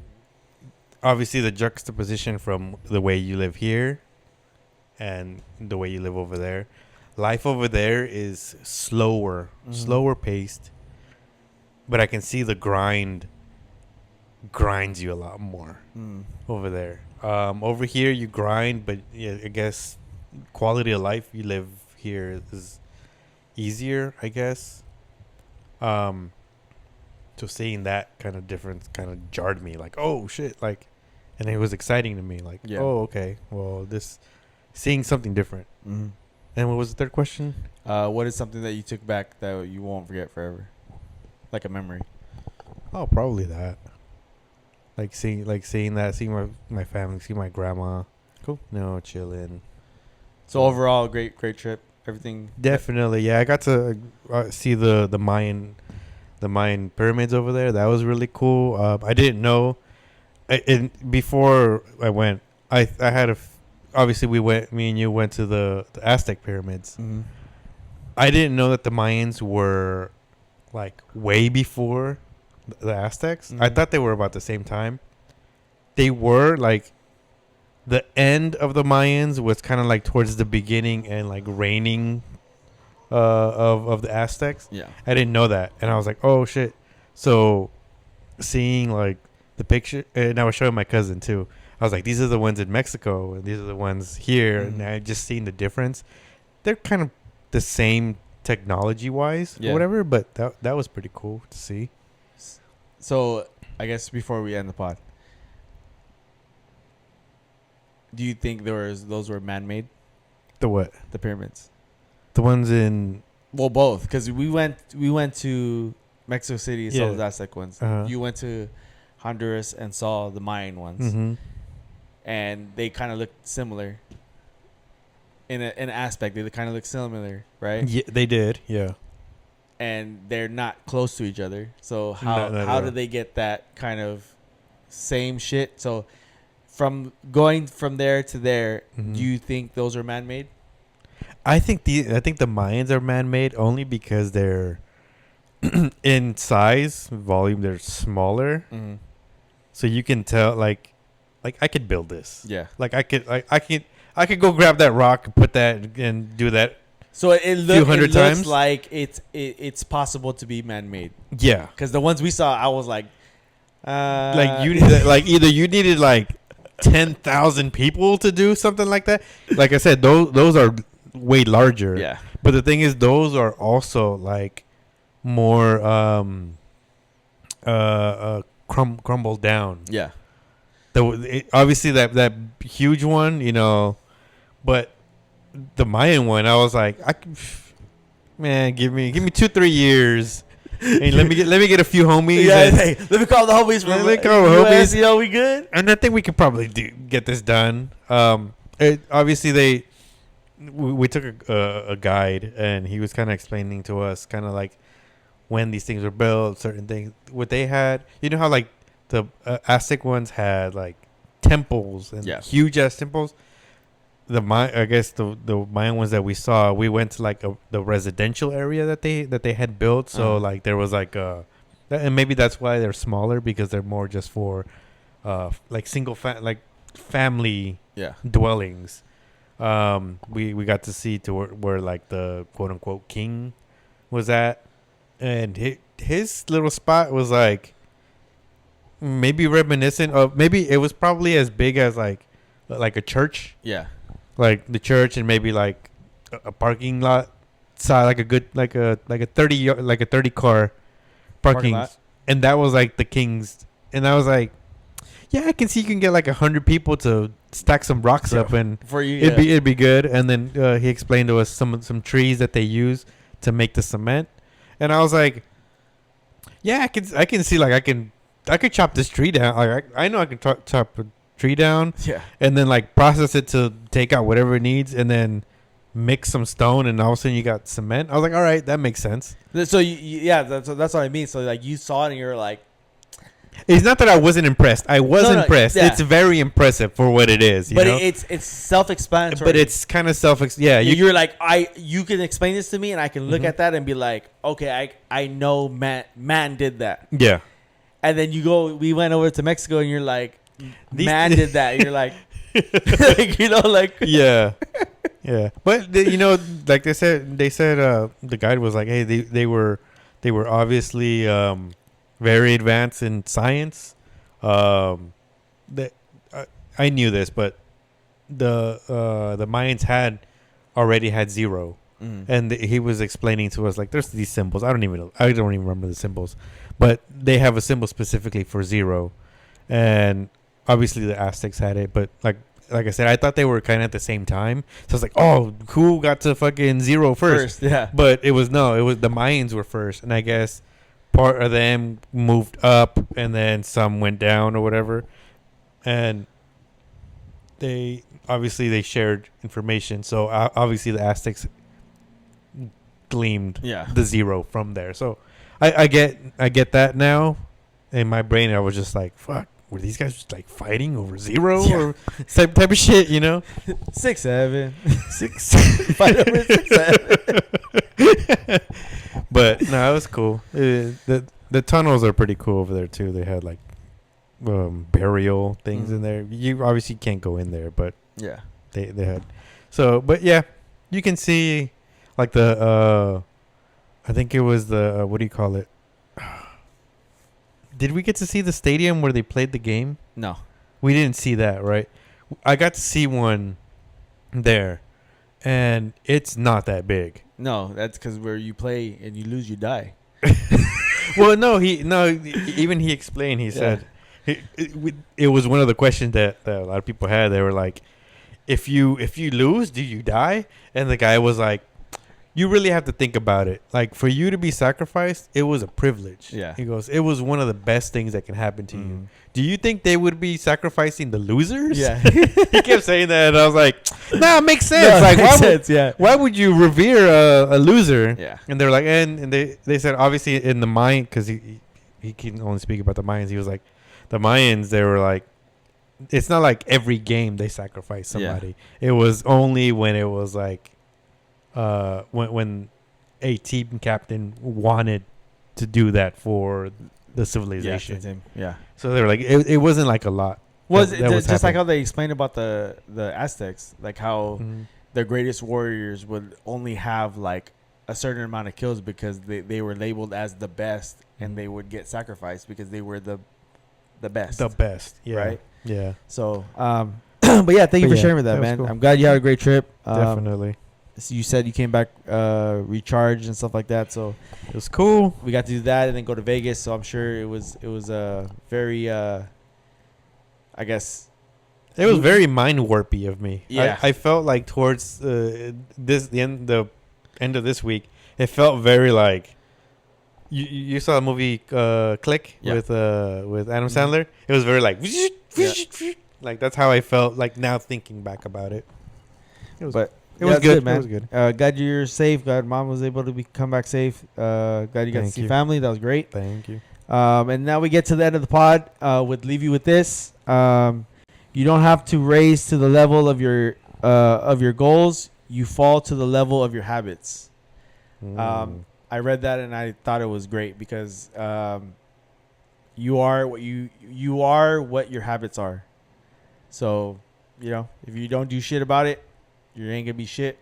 obviously the juxtaposition from the way you live here and the way you live over there. Life over there is slower paced, but I can see the grinds you a lot more over there. Over here you grind, but yeah, I guess quality of life you live here is easier, I guess. So seeing that kind of difference kind of jarred me, oh shit, and it was exciting to me, oh okay, well, this seeing something different. And what was the third question? What is something that you took back that you won't forget forever? Like a memory. Oh, probably that. Seeing that, seeing my family, seeing my grandma. Cool. Chilling. So overall, great trip. Everything. Definitely, yeah. I got to see the Mayan pyramids over there. That was really cool. I didn't know. Before I went, I had obviously me and you went to the Aztec pyramids. I didn't know that the Mayans were way before the Aztecs. I thought they were about the same time. They were the end of the Mayans was kind of towards the beginning and reigning of the Aztecs. Yeah. I didn't know that, and I was like, oh shit. So seeing the picture, and I was showing my cousin too. I was like, these are the ones in Mexico and these are the ones here, and I just seen the difference. They're kind of the same technology wise or whatever, but that was pretty cool to see. So I guess before we end the pod, do you think those were man-made? The what? The pyramids. The ones in. Well, both, because we went to Mexico City and saw the Aztec ones. You went to Honduras and saw the Mayan ones, and they kind of looked similar. In an aspect, they kind of look similar, right? Yeah, they did. Yeah. And they're not close to each other. So how did they get that kind of same shit? So from going from there to there, do you think those are man-made? I think the Mayans are man-made only because they're in size, volume, they're smaller. So you can tell like I could build this. Yeah. Like I could go grab that rock and put that and do that. So it hundred looks times? like it's possible to be man-made. Yeah. Because the ones we saw, I was like, Like like either you needed like 10,000 people to do something like that. Like I said, those are way larger. yeah, But the thing is, those are also like more crumbled down. yeah. Obviously that huge one, you know, but the Mayan one, I was like, man, give me 2-3 years. And let me get a few homies. Yeah, hey, let me call the homies from Let me call the US, homies. you know, we good? And I think we could probably get this done. Obviously we took a guide, and he was kind of explaining to us kind of like when these things were built, certain things. What they had, you know how like the Aztec ones had like temples and huge ass temples. I guess the Mayan ones that we saw, we went to like the residential area that they had built. So like there was like and maybe that's why they're smaller, because they're more just for like family dwellings. We got to see to where like the quote unquote king was at, and his little spot was like maybe reminiscent of, maybe it was probably as big as like a church. Yeah. Like the church, and maybe like a parking lot side, like a good like a 30 car parking lot. And that was like the king's. And I was like, yeah, I can see you can get like 100 people to stack some rocks up, and for you, it'd be good. And then he explained to us some trees that they use to make the cement, and I was like, yeah, I can see like I could chop this tree down. Like I know I can chop a tree down, and then like process it to take out whatever it needs, and then mix some stone, and all of a sudden you got cement. I was like, all right, that makes sense. So that's what I mean. So like you saw it and you're like, it's not that I wasn't impressed. I was impressed. Yeah. It's very impressive for what it is. You know? It's self-explanatory. But it's kind of you're like, you can explain this to me, and I can look at that and be like, okay, I know man did that. Yeah. And then we went over to Mexico, and you're like, man did that. You're like, like, you know, like yeah. But you know, like they said the guide was like, hey, they were obviously very advanced in science. I knew this, but the Mayans already had zero. And he was explaining to us like, there's these symbols. I don't even remember the symbols, but they have a symbol specifically for zero. And obviously the Aztecs had it, but like I said, I thought they were kind of at the same time. So I was like, oh, who got to fucking zero first? Yeah. But it was the Mayans were first, and I guess part of them moved up, and then some went down or whatever. And they shared information. So obviously the Aztecs gleamed the zero from there. So I get that now. In my brain, I was just like, fuck. Were these guys just like fighting over zero or type of shit, you know? 6'7", 6. Fight over 6'7". But no, it was cool. The tunnels are pretty cool over there too. They had like burial things in there. You obviously can't go in there, but they had. So, but yeah, you can see like the I think it was the what do you call it? Did we get to see the stadium where they played the game? No. We didn't see that, right? I got to see one there, and it's not that big. No, that's because where you play and you lose, you die. Well, even he explained, he said, it was one of the questions that a lot of people had. They were like, if you lose, do you die? And the guy was like, you really have to think about it. Like, for you to be sacrificed, it was a privilege. Yeah. He goes, it was one of the best things that can happen to you. Do you think they would be sacrificing the losers? Yeah. He kept saying that, and I was like, nah, it makes sense. Why would you revere a loser? Yeah. And they're like, and they said, obviously, in the Mayan, because he can only speak about the Mayans, he was like, the Mayans, they were like, it's not like every game they sacrifice somebody. Yeah. It was only when it was like, when a team captain wanted to do that for the civilization. Yeah. So they were like, it wasn't like a lot. Was that it was just like happening. how they explained about the Aztecs, like how Mhm. their greatest warriors would only have like a certain amount of kills because they were labeled as the best, and they would get sacrificed because they were the best. The best, yeah, Right? yeah, So, but yeah, thank you for yeah, sharing with that, that was man. cool. I'm glad you had a great trip. definitely. So you said you came back recharged and stuff like that. So It was cool. we got to do that and then go to Vegas. So I'm sure it was very I guess. It was very mind warpy of me. Yeah. I felt like towards the end of this week, it felt very like you saw a movie Click Yeah. with Adam Mhm. Sandler. It was very like Yeah. like that's how I felt like now thinking back about it. It was But it was it's good, man. It was good. Glad you're safe. Glad mom was able to come back safe. Glad you got to Thank see you. family. That was great. Thank you. And now we get to the end of the pod. Would leave you with this. You don't have to raise to the level of your goals. You fall to the level of your habits. I read that and I thought it was great because you are what you are what your habits are. So, if you don't do shit about it, you ain't gonna be shit.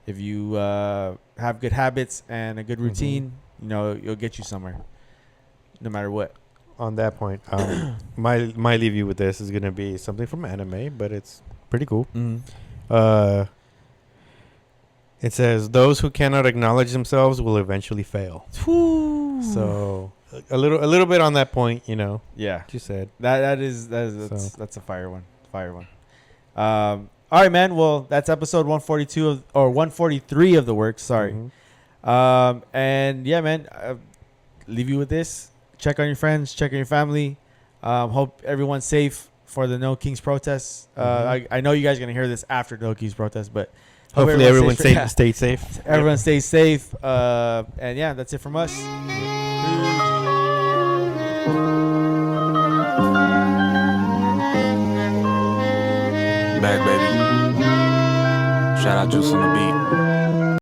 If you have good habits and a good routine, you'll get you somewhere, no matter what. On that point, my leave you with this is gonna be something from anime, but it's pretty cool. It says those who cannot acknowledge themselves will eventually fail. So a little bit on that point, Yeah, what you said. that's a fire one. All right, man. Well, that's episode 142 or 143 of the Werkz. Sorry. Mhm. And yeah, man. Leave you with this. Check on your friends. Check on your family. Hope everyone's safe for the No Kings protests. I know you guys are gonna hear this after No Kings protest, but hope Hopefully everyone stays stays safe. everyone stays safe. And yeah, that's it from us. Back, baby. Shout out Juice on the beat.